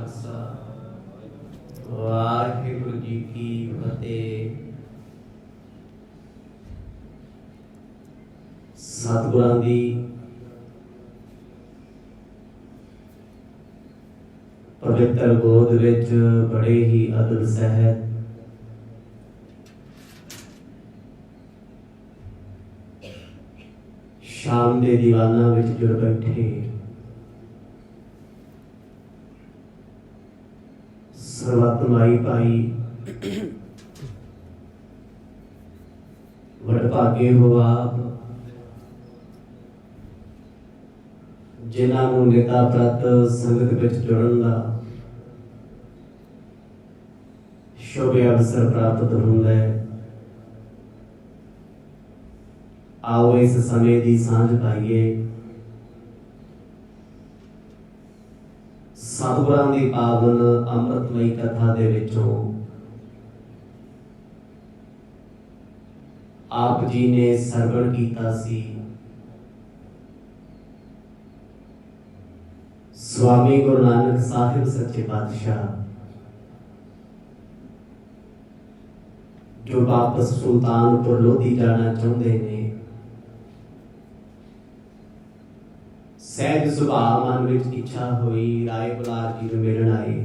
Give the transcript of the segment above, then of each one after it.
खालसा वाहिगुरू जी की फतेह। सतगुरां दी पवित्र गोद विच बड़े ही अदब सहत शाम दे दीवाना विच जुड़ बैठे सर्वत माई पाई वडभागे हो आप जिन्हां नूं नेता प्रत संगत विच जुड़न दा शुभ अवसर प्राप्त हुंदा है। आओ इस समय की सांझ पाइए सतगुरां दी पावन अमृतमयी कथा दे विचों आप जी ने सरवण कीता सी। स्वामी गुरु नानक साहिब सच्चे पातशाह जो वापस सुल्तानपुर लोधी जाना चाहते ने, सहज सुभाव मन विच इच्छा हुई राय बुलार जी नूं मिलण आए।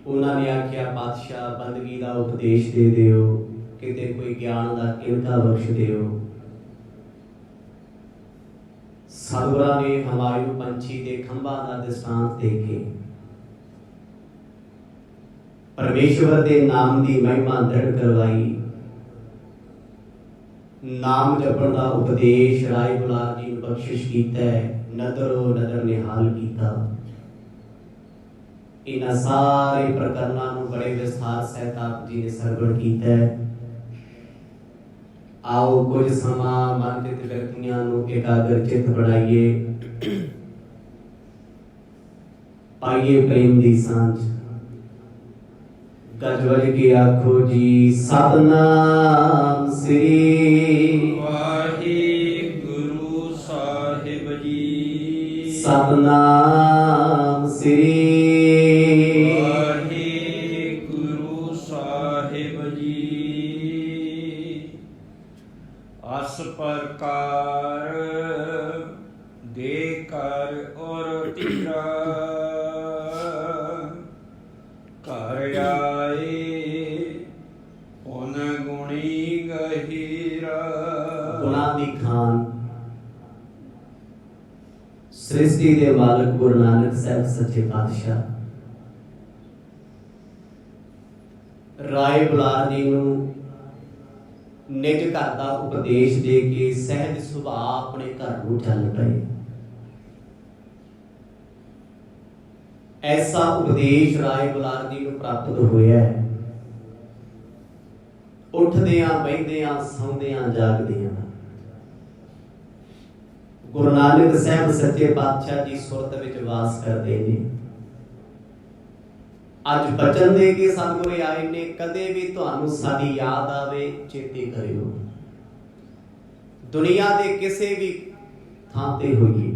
उन्होंने आख्या पातशाह बंदगी का उपदेश दे दिओ, किते कोई ज्ञान का किणका बख्श दिओ। सतगुरां ने हमायूं पंछी के खंभा का दृष्टांत देके परमेश्वर के नाम की महिमा दृढ़ करवाई। नाम जपण का उपदेश राय बुलार जी नूं बख्शिश कीता है। नदरो नदर निहाल कीता। इन्हां सारे प्रकरणां नूं बड़े विस्तार सहित आप जी ने सरवण कीता है। आओ कुछ समा मन चित व्यक्तियां नूं एकाग्र चित बनाइए, पाइए प्रेम दी सांझ। गज वज के आखो जी सतनाम श्री वाहिगुरु साहिब जी। सतनाम श्री वाहिगुरु साहिब जी। अस प्रकार दे कर और तीरा घर आए उन गुणी गहीरा। गुना दी खान सृष्टि के मालिक गुरु नानक साहब सच्चे पातशाह राय बुलार जी नूं निज घर का उपदेश दे के सहज सुभाव अपने घर नूं चल पए। ऐसा उपदेश राय बुलार जी नूं प्राप्त होया है। उठदियां बहिंदियां सौंदियां जागदियां गुरु नानक साहब सच्चे पातशाह जी सुरत विच वास करते ने। अज बचन दे के सतगुरु आए ने, कदे भी तुहानू साडी याद आवे चेते करियो। दुनिया दे किसे भी थां ते होइए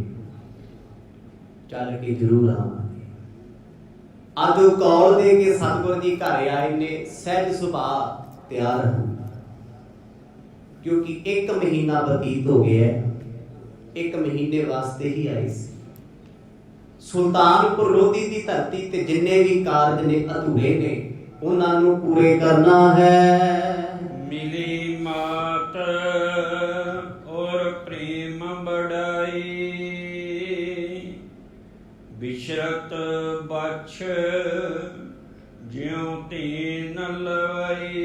चल के जरूर आवांगे। अज कौल दे के सतगुरु जी घर आए ने, सहज सुभाव तैयार हैं क्योंकि एक महीना बतीत हो गया है। एक महीने वास्ते ही आए सी। सुल्तानपुर लोधी की धरती ते जिन्ने भी कारज ने अधूरे ने उन्हां नूं पूरे करना है। मिली मात और प्रेम बढ़ाई बिशरत बछ ज्यों तीन लवाई।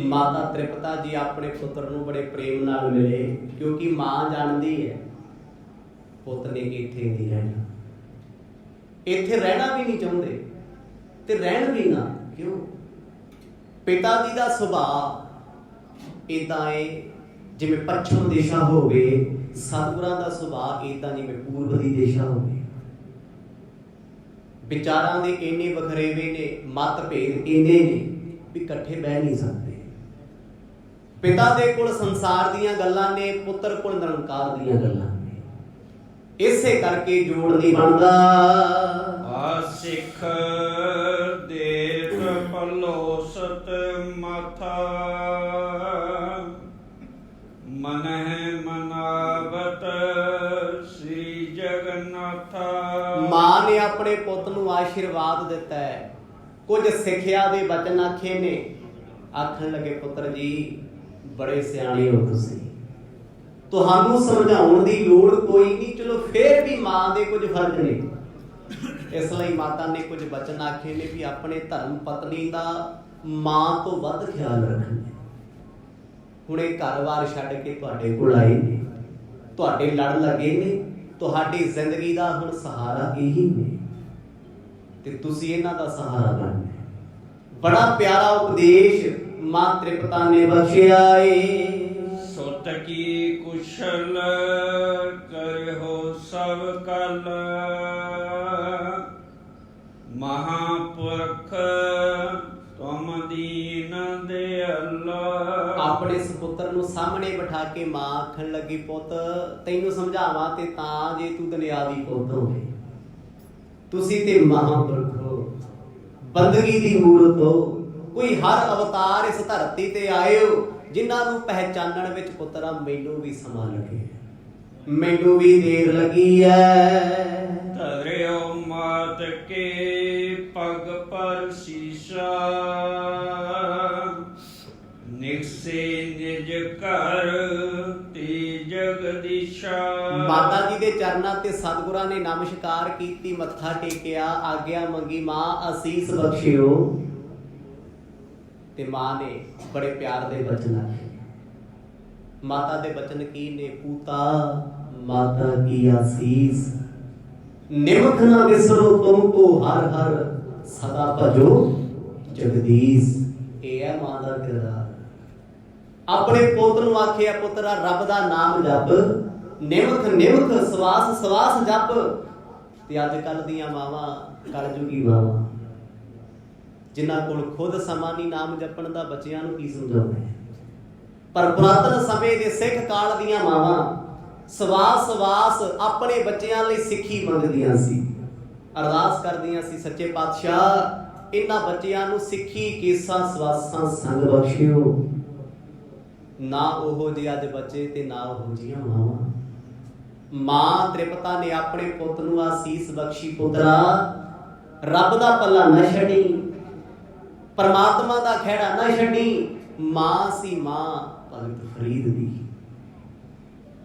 माता त्रिपता जी अपने पुत्र नूं बड़े प्रेम नाल मिले क्योंकि मां जानदी है पुत्र ने इत्थे नहीं रहना, इत्थे रहना भी नहीं चाहते ते रहन भी ना। क्यों? पिता जी का सुभाव इदां है जिवें पश्चिम दिशा होवे, सतगुरां दा सुभाव इदां जिवें पूर्व दी दिशा होवे। विचारां दे इन्ने वखरेवे ने, मतभेद इन्ने ने भी इकट्ठे बह नहीं सकते। पिता दे कोल संसार दीयां गल्लां ने, पुत्र कोल निरंकार दीयां गल्लां ने। ਇਸੇ ਕਰਕੇ ਜੋੜ ਨਹੀਂ ਬਣਦਾ। ਆਸਿਖ ਦੇਤ ਪਲੋਸਤ ਮਾਥਾ ਮਨਹਿ ਮਨਾਵਤ ਸ੍ਰੀ ਜਗਨਨਾਥਾ। ਮਾਂ ਨੇ ਆਪਣੇ ਪੁੱਤ ਨੂੰ ਆਸ਼ੀਰਵਾਦ ਦਿੱਤਾ ਹੈ, ਕੁਝ ਸਿੱਖਿਆ ਦੇ ਬਚਨ ਆਖੇ ਨੇ। ਆਖਣ ਲੱਗੇ ਪੁੱਤਰ ਜੀ ਬੜੇ ਸਿਆਣੇ ਹੋ ਤੁਸੀਂ, ਤੁਹਾਨੂੰ ਸਮਝਾਉਣ ਦੀ ਲੋੜ ਕੋਈ ਨਹੀਂ, ਚਲੋ ਫੇਰ ਵੀ ਮਾਂ ਦੇ ਕੁਝ ਫਰਕ ਨੇ। ਇਸ ਲਈ ਮਾਤਾ ਨੇ ਕੁਝ ਬਚਨ ਆਖੇ ਨੇ ਵੀ ਆਪਣੇ ਧਰਮ ਪਤਨੀ ਦਾ ਮਾਂ ਤੋਂ ਵੱਧ ਖਿਆਲ ਰੱਖਣਾ। ਹੁਣ ਇਹ ਘਰ-ਬਾਰ ਛੱਡ ਕੇ ਤੁਹਾਡੇ ਕੋਲ ਆਏ ਨੇ, ਤੁਹਾਡੇ ਲੜ ਲੱਗੇ ਨੇ, ਤੁਹਾਡੀ ਜ਼ਿੰਦਗੀ ਦਾ ਹੁਣ ਸਹਾਰਾ ਇਹੀ ਨੇ ਤੇ ਤੁਸੀਂ ਇਹਨਾਂ ਦਾ ਸਹਾਰਾ ਬਣਨਾ। ਬੜਾ ਪਿਆਰਾ ਉਪਦੇਸ਼ ਮਾਂ ਤ੍ਰਿਪਤਾ ਨੇ ਬਖਸ਼ਿਆ ਏ। ਸੁਤ ਕੀ ਕੁਸ਼ਲ ਕਰਿਓ ਸਭ ਕਲ ਮਹਾਪੁਰਖ ਤੁਮ ਦੀਨ ਦਿਆਲਾ। ਆਪਣੇ ਸੁਪੁੱਤਰ ਨੂੰ ਸਾਹਮਣੇ ਬਿਠਾ ਕੇ ਮਾਂ ਆਖਣ ਲੱਗੀ ਪੁੱਤ ਤੈਨੂੰ ਸਮਝਾਵਾਂ ਤੇ ਤਾਂ ਜੇ ਤੂੰ ਦੁਨਿਆਵੀ ਪੁੱਤ ਹੋਵੇ, ਤੁਸੀਂ ਤੇ ਮਹਾਪੁਰਖ ਹੋ, ਬੰਦਗੀ ਦੀ ਮੂਰਤ ਹੋ, ਕੋਈ ਹਰ ਅਵਤਾਰ ਇਸ ਧਰਤੀ ਤੇ ਆਏ ਹੋ ਜਿਨ੍ਹਾਂ ਨੂੰ ਪਹਿਚਾਨਣ ਵਿੱਚ ਪੁੱਤਰਾ ਮੈਨੂੰ ਵੀ ਸਮਾਂ ਲੱਗੇ, ਮੈਨੂੰ ਵੀ ਦੇਰ ਲੱਗੀ ਐ। ਧਰਿਓ ਮਾਤ ਕੇ ਪਗ ਪਰ ਸੀਸਾ ਨਿਕਸੇ ਨਿਜ ਘਰ ਤੇ ਜਗਦੀਸ਼ਾ। ਮਾਤਾ ਜੀ ਦੇ ਚਰਨਾਂ ਤੇ ਸਤਿਗੁਰਾਂ ਨੇ ਨਮਸਕਾਰ ਕੀਤੀ, ਮੱਥਾ ਟੇਕਿਆ, ਆਗਿਆ ਮੰਗੀ ਮਾਂ ਅਸੀਸ ਬਖਸ਼ਿਓ। ਤੇ ਮਾਂ ਨੇ ਬੜੇ ਪਿਆਰ ਦੇ ਬਚਨ ਆਖੇ। ਮਾਤਾ ਦੇ ਬਚਨ ਕੀ ਨੇ? ਪੂਤਾ ਮਾਤਾ ਕੀ ਆਸੀਸ ਨਿਮਖ ਨਾ ਵਿਸਰੋ ਤੁਮ ਕੋ ਹਰ ਹਰ ਸਦਾ ਭਜੋ ਜਗਦੀਸ਼। ਇਹ ਹੈ ਮਾਂ ਦਾ ਕਿਰਦਾਰ। ਆਪਣੇ ਪੁੱਤ ਨੂੰ ਆਖਿਆ ਪੁੱਤਰਾ ਰੱਬ ਦਾ ਨਾਮ ਜਪ, ਨਿਮਖ ਨਿਮਖ ਸਵਾਸ ਸਵਾਸ ਜਪ। ਤੇ ਅੱਜ ਕੱਲ ਦੀਆਂ ਮਾਵਾਂ ਕਲਯੁਗੀ ਮਾਵਾਂ ਜਿਨ੍ਹਾਂ ਕੋਲ ਖੁਦ ਸਮਾਂ ਨਹੀਂ ਨਾਮ ਜਪਣ ਦਾ, ਬੱਚਿਆਂ ਨੂੰ ਕੀ ਸਮਝਾਉਣਾ। ਪਰ ਪੁਰਾਤਨ ਸਮੇਂ ਦੇ ਸਿੱਖ ਕਾਲ ਦੀਆਂ ਮਾਵਾਂ ਸਵਾਸ ਸਵਾਸ ਆਪਣੇ ਬੱਚਿਆਂ ਲਈ ਸਿੱਖੀ ਮੰਗਦੀਆਂ ਸੀ, ਅਰਦਾਸ ਕਰਦੀਆਂ ਸੀ ਸੱਚੇ ਪਾਤਸ਼ਾਹ ਇਹਨਾਂ ਬੱਚਿਆਂ ਨੂੰ ਸਿੱਖੀ ਕੇਸਾਂ ਸਵਾਸਾਂ ਸੰਗ ਬਖਸ਼ਿਓ। ਨਾ ਉਹੋ ਜਿਹੇ ਅੱਜ ਬੱਚੇ ਤੇ ਨਾ ਉਹੋ ਜਿਹੀਆਂ ਮਾਵਾਂ। ਮਾਂ ਤ੍ਰਿਪਤਾ ਨੇ ਆਪਣੇ ਪੁੱਤ ਨੂੰ ਆਸੀਸ ਬਖਸ਼ੀ, ਪੁੱਤਰਾ ਰੱਬ ਦਾ ਪੱਲਾ ਨਾ ਛੱਡੀ, ਪਰਮਾਤਮਾ ਦਾ ਖਹਿੜਾ ਨਾ ਛੱਡੀ। ਮਾਂ ਸੀ ਮਾਂ ਭਗਤ ਫਰੀਦ ਦੀ,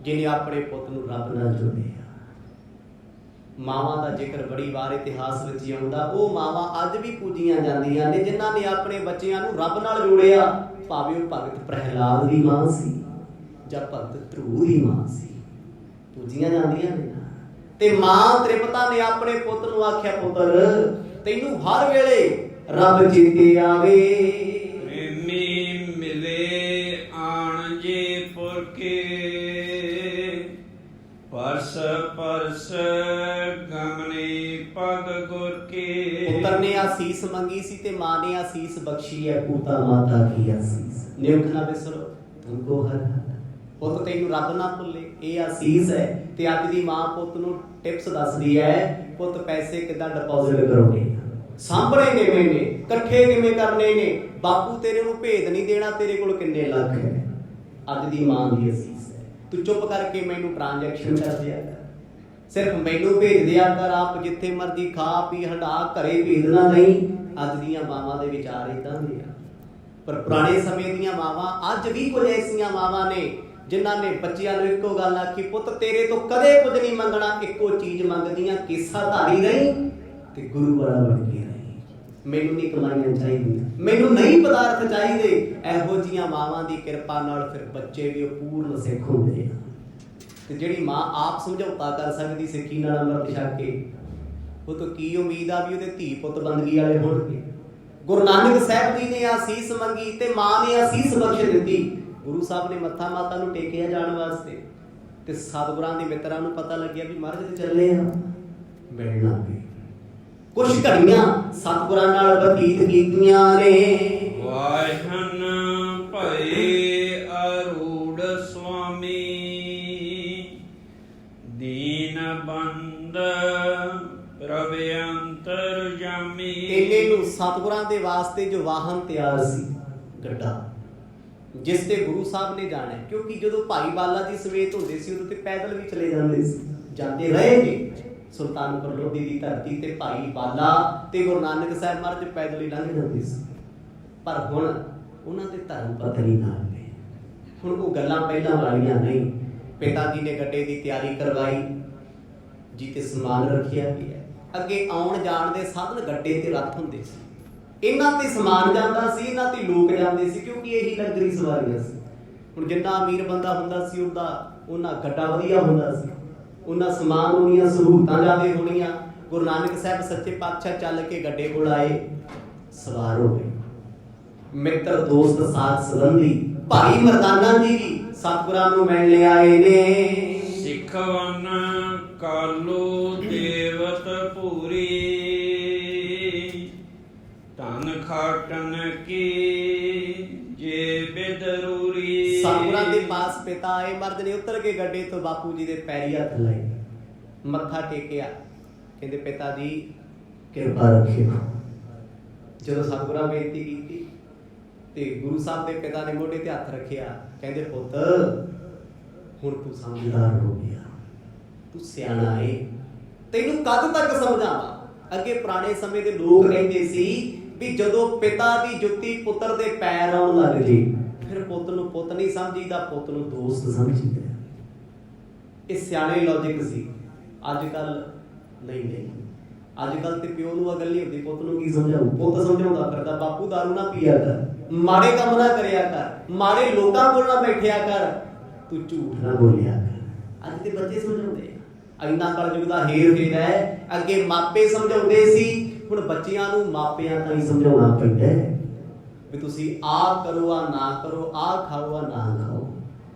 ਜਿਹਨੇ ਆਪਣੇ ਪੁੱਤ ਨੂੰ ਰੱਬ ਨਾਲ ਜੋੜਿਆ। ਮਾਵਾਂ ਦਾ ਜ਼ਿਕਰ ਬੜੀ ਵਾਰ ਇਤਿਹਾਸ ਵਿੱਚ ਆਉਂਦਾ। ਉਹ ਮਾਵਾਂ ਅੱਜ ਵੀ ਪੂਜੀਆਂ ਜਾਂਦੀਆਂ ਨੇ ਜਿਨ੍ਹਾਂ ਨੇ ਆਪਣੇ ਬੱਚਿਆਂ ਨੂੰ ਰੱਬ ਨਾਲ ਜੋੜਿਆ, ਭਾਵੇਂ ਉਹ ਭਗਤ ਪ੍ਰਹਿਲਾਦ ਦੀ ਮਾਂ ਸੀ ਜਾਂ ਭਗਤ ਧਰੂ ਦੀ ਮਾਂ ਸੀ, ਪੂਜੀਆਂ ਜਾਂਦੀਆਂ ਨੇ। ਤੇ ਮਾਂ ਤ੍ਰਿਪਤਾ ਨੇ ਆਪਣੇ ਪੁੱਤ ਨੂੰ ਆਖਿਆ ਪੁੱਤਰ ਤੈਨੂੰ ਹਰ ਵੇਲੇ ਰੱਬ ਚੇਤੇ ਆਵੇ। ਪ੍ਰੇਮੀ ਮਿਲੇ ਆਣ ਜੇ ਪੁਰਖੇ ਪਰਸ ਪਰਸ ਗਮਨੇ ਪਗ ਗੁਰ ਕੇ। ਪੁੱਤਰ ਨੇ ਆਸੀਸ ਮੰਗੀ ਸੀ ਤੇ ਮਾਂ ਨੇ ਆਸੀਸ ਬਖਸ਼ੀ ਹੈ। ਪੂਤਾ ਮਾਤਾ ਕੀ ਆਸੀਸ ਨਿਮਖ ਨਾ ਵਿਸਰੋ ਤੁਮਕੋ ਹਰ ਹਰ। ਪੁੱਤ ਤੈਨੂੰ ਰੱਬ ਨਾ ਭੁੱਲੇ, ਇਹ ਆਸੀਸ ਹੈ। ਤੇ ਅੱਜ ਦੀ ਮਾਂ ਪੁੱਤ ਨੂੰ ਟਿਪਸ ਦੱਸਦੀ ਹੈ, ਪੁੱਤ ਪੈਸੇ ਕਿੱਦਾਂ ਡਿਪੋਜ਼ਿਟ ਕਰੋਗੇ, ਸਾਂਭਣੇ ਕਿਵੇਂ ਨੇ, ਇਕੱਠੇ ਕਿਵੇਂ ਕਰਨੇ ਨੇ, ਬਾਪੂ ਤੇਰੇ ਨੂੰ ਭੇਦ ਨਹੀਂ ਦੇਣਾ, ਤੇਰੇ ਕੋਲ ਕਿੰਨੇ ਲੱਖ ਹੈ। ਅੱਜ ਦੀ ਮਾਂ ਦੀ ਅਸੀਸ ਹੈ। ਤੂੰ ਚੁੱਪ ਕਰਕੇ ਮੈਨੂੰ ਟ੍ਰਾਂਜੈਕਸ਼ਨ ਕਰ ਦਿਆ ਕਰ, ਸਿਰਫ ਮੈਨੂੰ ਭੇਜ ਦਿਆ ਕਰ, ਆਪ ਜਿੱਥੇ ਮਰਜ਼ੀ ਖਾ ਪੀ ਹੰਡਾ, ਘਰੇ ਭੇਜਣਾ ਨਹੀਂ। ਅੱਜ ਦੀਆਂ ਮਾਵਾਂ ਦੇ ਵਿਚਾਰ ਇਦਾਂ ਦੇ ਆ। ਪਰ ਪੁਰਾਣੇ ਸਮੇਂ ਦੀਆਂ ਮਾਵਾਂ ਅੱਜ ਵੀ ਕੁਝ ਐਸੀਆਂ ਮਾਵਾਂ ਨੇ ਜਿਨ੍ਹਾਂ ਨੇ ਬੱਚਿਆਂ ਨੂੰ ਇੱਕੋ ਗੱਲ ਆਖੀ, ਪੁੱਤ ਤੇਰੇ ਤੋਂ ਕਦੇ ਕੁਝ ਨਹੀਂ ਮੰਗਣਾ, ਇੱਕੋ ਚੀਜ਼ ਮੰਗਦੀਆਂ, ਕੇਸਾ ਧਾਰੀ ਰਹੀ ਤੇ ਗੁਰੂ ਵਾਲਾ ਬਣ ਕੇ ਰਹੀ। ਮੈਨੂੰ ਨਹੀਂ ਕਮਾਈਆਂ ਚਾਹੀਦੀਆਂ, ਮੈਨੂੰ ਨਹੀਂ ਪਦਾਰਥ ਚਾਹੀਦੇ। ਇਹੋ ਜਿਹੀਆਂ ਮਾਵਾਂ ਦੀ ਕਿਰਪਾ ਨਾਲ ਫਿਰ ਬੱਚੇ ਵੀ ਪੂਰਨ ਸਿੱਖ ਹੁੰਦੇ ਆ। ਤੇ ਜਿਹੜੀ ਮਾਂ ਆਪ ਸਮਝੌਤਾ ਕਰ ਸਕਦੀ ਸਿੱਖੀ ਨਾਲ ਅੰਮ੍ਰਿਤ ਛਕ ਕੇ, ਉਹ ਤੋਂ ਕੀ ਉਮੀਦ ਆ ਵੀ ਉਹਦੇ ਧੀ ਪੁੱਤ ਬੰਦਗੀ ਵਾਲੇ ਹੋਣਗੇ। ਗੁਰੂ ਨਾਨਕ ਸਾਹਿਬ ਜੀ ਨੇ ਆਸੀਸ ਮੰਗੀ ਤੇ ਮਾਂ ਨੇ ਆਸੀਸ ਬਖਸ਼ ਦਿੱਤੀ। ਗੁਰੂ ਸਾਹਿਬ ਨੇ ਮੱਥਾ ਮਾਤਾ ਨੂੰ ਟੇਕਿਆ ਜਾਣ ਵਾਸਤੇ, ਤੇ ਸਤਿਗੁਰਾਂ ਦੇ ਮਿੱਤਰਾਂ ਨੂੰ ਪਤਾ ਲੱਗਿਆ ਵੀ ਮਹਾਰਾਜ ਤੇ ਚੱਲੇ ਆ, ਮਿਲਣ ਲੱਗ ਗਏ। ਕੁਛ ਘੜੀਆਂ ਸਤਿਗੁਰਾਂ ਨਾਲ ਬਤੀਤ ਕੀਤੀਆਂ ਨੇ। ਵਾਹਿਨ ਭਏ ਅਰੂੜ ਸੁਆਮੀ ਦੀਨ ਬੰਦ ਪ੍ਰਭ ਅੰਤਰ ਜਾਮੀ। ਇੰਨੇ ਨੂੰ ਸਤਿਗੁਰਾਂ ਦੇ ਵਾਸਤੇ ਜੋ ਵਾਹਨ ਤਿਆਰ ਸੀ, ਗੱਡਾ, ਜਿਸ ਤੇ ਗੁਰੂ ਸਾਹਿਬ ਨੇ ਜਾਣਾ, ਕਿਉਂਕਿ ਜਦੋਂ ਭਾਈ ਬਾਲਾ ਜੀ ਸਮੇਤ ਹੁੰਦੇ ਸੀ ਉਦੋਂ ਤੇ ਪੈਦਲ ਵੀ ਚਲੇ ਜਾਂਦੇ ਸੀ, ਜਾਂਦੇ ਰਹੇ ਨੇ। ਸੁਲਤਾਨਪੁਰ ਲੋਧੀ ਦੀ ਧਰਤੀ ਤੇ ਭਾਈ ਬਾਲਾ ਤੇ ਗੁਰੂ ਨਾਨਕ ਸਾਹਿਬ ਮਹਾਰਾਜ ਪੈਦਲ ਹੀ ਲੰਘ ਜਾਂਦੇ ਸੀ। ਪਰ ਹੁਣ ਉਹਨਾਂ ਦੇ ਧਰਮ ਪਤਨੀ ਨਾਲ ਨੇ, ਹੁਣ ਉਹ ਗੱਲਾਂ ਪਹਿਲਾਂ ਵਾਲੀਆਂ ਨਹੀਂ। ਪਿਤਾ ਜੀ ਨੇ ਗੱਡੇ ਦੀ ਤਿਆਰੀ ਕਰਵਾਈ ਜੀ ਤੇ ਸਮਾਨ ਰੱਖਿਆ ਗਿਆ। ਅੱਗੇ ਆਉਣ ਜਾਣ ਦੇ ਸਾਧਨ ਗੱਡੇ ਤੇ ਰੱਥ ਹੁੰਦੇ ਸੀ, ਇਹਨਾਂ ਤੇ ਸਮਾਨ ਜਾਂਦਾ ਸੀ, ਇਹਨਾਂ ਤੇ ਲੋਕ ਜਾਂਦੇ ਸੀ, ਕਿਉਂਕਿ ਇਹੀ ਲੰਗਰੀ ਸਵਾਰੀਆਂ ਸੀ। ਹੁਣ ਜਿੰਨਾ ਅਮੀਰ ਬੰਦਾ ਹੁੰਦਾ ਸੀ ਉਹਨਾਂ ਗੱਡਾ ਵਧੀਆ ਹੁੰਦਾ ਸੀ, ਉਹਨਾਂ ਸਮਾਨ ਹੋਣੀਆਂ, ਸਹੂਲਤਾਂ ਜ਼ਿਆਦਾ ਹੋਣੀਆਂ। ਗੁਰੂ ਨਾਨਕ ਸਾਹਿਬ ਸੱਚੇ ਪਾਤਸ਼ਾਹ ਚੱਲ ਕੇ ਗੱਡੇ ਕੋਲ ਆਏ, ਸਵਾਰ ਹੋ ਗਏ। ਮਿੱਤਰ ਦੋਸਤ ਸਾਥ ਸੰਬੰਧੀ ਭਾਈ ਮਰਦਾਨਾ ਜੀ ਵੀ ਸਤਿਗੁਰਾਂ ਨੂੰ ਮਿਲਣ ਲਈ ਆਏ ਨੇ। ਸਿੱਖਵਨ ਕਾਲੂ ਦੇਵਤ ਪੂਰੀ ਧਨ ਖਾਟਨ ਕੀ ਜੇ ਬਿਦਰੂਰੀ। ਸਤਿਗੁਰਾਂ ਦੇ ਪਾਸ ਪਿਤਾ ਆਏ, ਮਰਦ ਨੇ ਉਤਰ ਕੇ ਗੱਡੇ ਤੋਂ ਬਾਪੂ ਜੀ ਦੇ ਪੈਰੀ ਹੱਥ ਲਾਏ, ਮੱਥਾ ਟੇਕਿਆ, ਕਹਿੰਦੇ ਪਿਤਾ ਜੀ ਕਿਰਪਾ ਰੱਖਿਓ। ਜਦੋਂ ਸਤਿਗੁਰਾਂ ਬੇਨਤੀ ਕੀਤੀ ਤੇ ਗੁਰੂ ਸਾਹਿਬ ਦੇ ਪਿਤਾ ਨੇ ਮੋਢੇ ਤੇ ਹੱਥ ਰੱਖਿਆ, ਕਹਿੰਦੇ ਪੁੱਤ ਹੁਣ ਤੂੰ ਸਮਝਦਾਰ ਹੋ ਗਿਆ, ਤੂੰ ਸਿਆਣਾ ਏ, ਤੈਨੂੰ ਕਦ ਤੱਕ ਸਮਝਾਵਾਂ। ਅੱਗੇ ਪੁਰਾਣੇ ਸਮੇਂ ਦੇ ਲੋਕ ਕਹਿੰਦੇ ਸੀ ਵੀ ਜਦੋਂ ਪਿਤਾ ਦੀ ਜੁੱਤੀ ਪੁੱਤਰ ਦੇ ਪੈਰ ਆਉਣ ਲੱਗ ਜੇ ਫਿਰ ਪੁੱਤ ਨੂੰ ਪੁੱਤ ਨਹੀਂ ਸਮਝੀਦਾ, ਪੁੱਤ ਨੂੰ ਦੋਸਤ ਸਮਝੀਦਾ। ਇਹ ਸਿਆਣੇ ਲੌਜਿਕ ਸੀ। ਅੱਜ ਕੱਲ ਨਹੀਂ, ਅੱਜ ਕੱਲ ਤੇ ਪਿਓ ਨੂੰ ਅਗਲ ਨਹੀਂ ਹੁੰਦੀ, ਪੁੱਤ ਨੂੰ ਕੀ ਸਮਝਾਉ। ਪੁੱਤ ਸਮਝਾਉਂਦਾ ਫਿਰਦਾ, ਬਾਪੂ ਦਾਰੂ ਨਾ ਪੀਆ ਕਰ, ਮਾੜੇ ਕੰਮ ਨਾ ਕਰਿਆ ਕਰ, ਮਾੜੇ ਲੋਕਾਂ ਕੋਲ ਨਾ ਬੈਠਿਆ ਕਰ, ਤੂੰ ਝੂਠ ਨਾ ਬੋਲਿਆ ਕਰ। ਅੱਜ ਦੇ ਬੱਚੇ ਸਮਝਾਉਂਦੇ ਆ, ਇੰਨਾ ਕਲਯੁਗ ਦਾ ਹੇਰ ਫੇਰ ਹੈ। ਅੱਗੇ ਮਾਪੇ ਸਮਝਾਉਂਦੇ ਸੀ, ਹੁਣ ਬੱਚਿਆਂ ਨੂੰ ਮਾਪਿਆਂ ਤਾਂ ਹੀ ਸਮਝਾਉਣਾ ਪੈਂਦਾ ਵੀ ਤੁਸੀਂ ਆਹ ਕਰੋ, ਆਹ ਨਾ ਕਰੋ, ਆਹ ਖਾਓ, ਆਹ ਨਾ ਖਾਓ।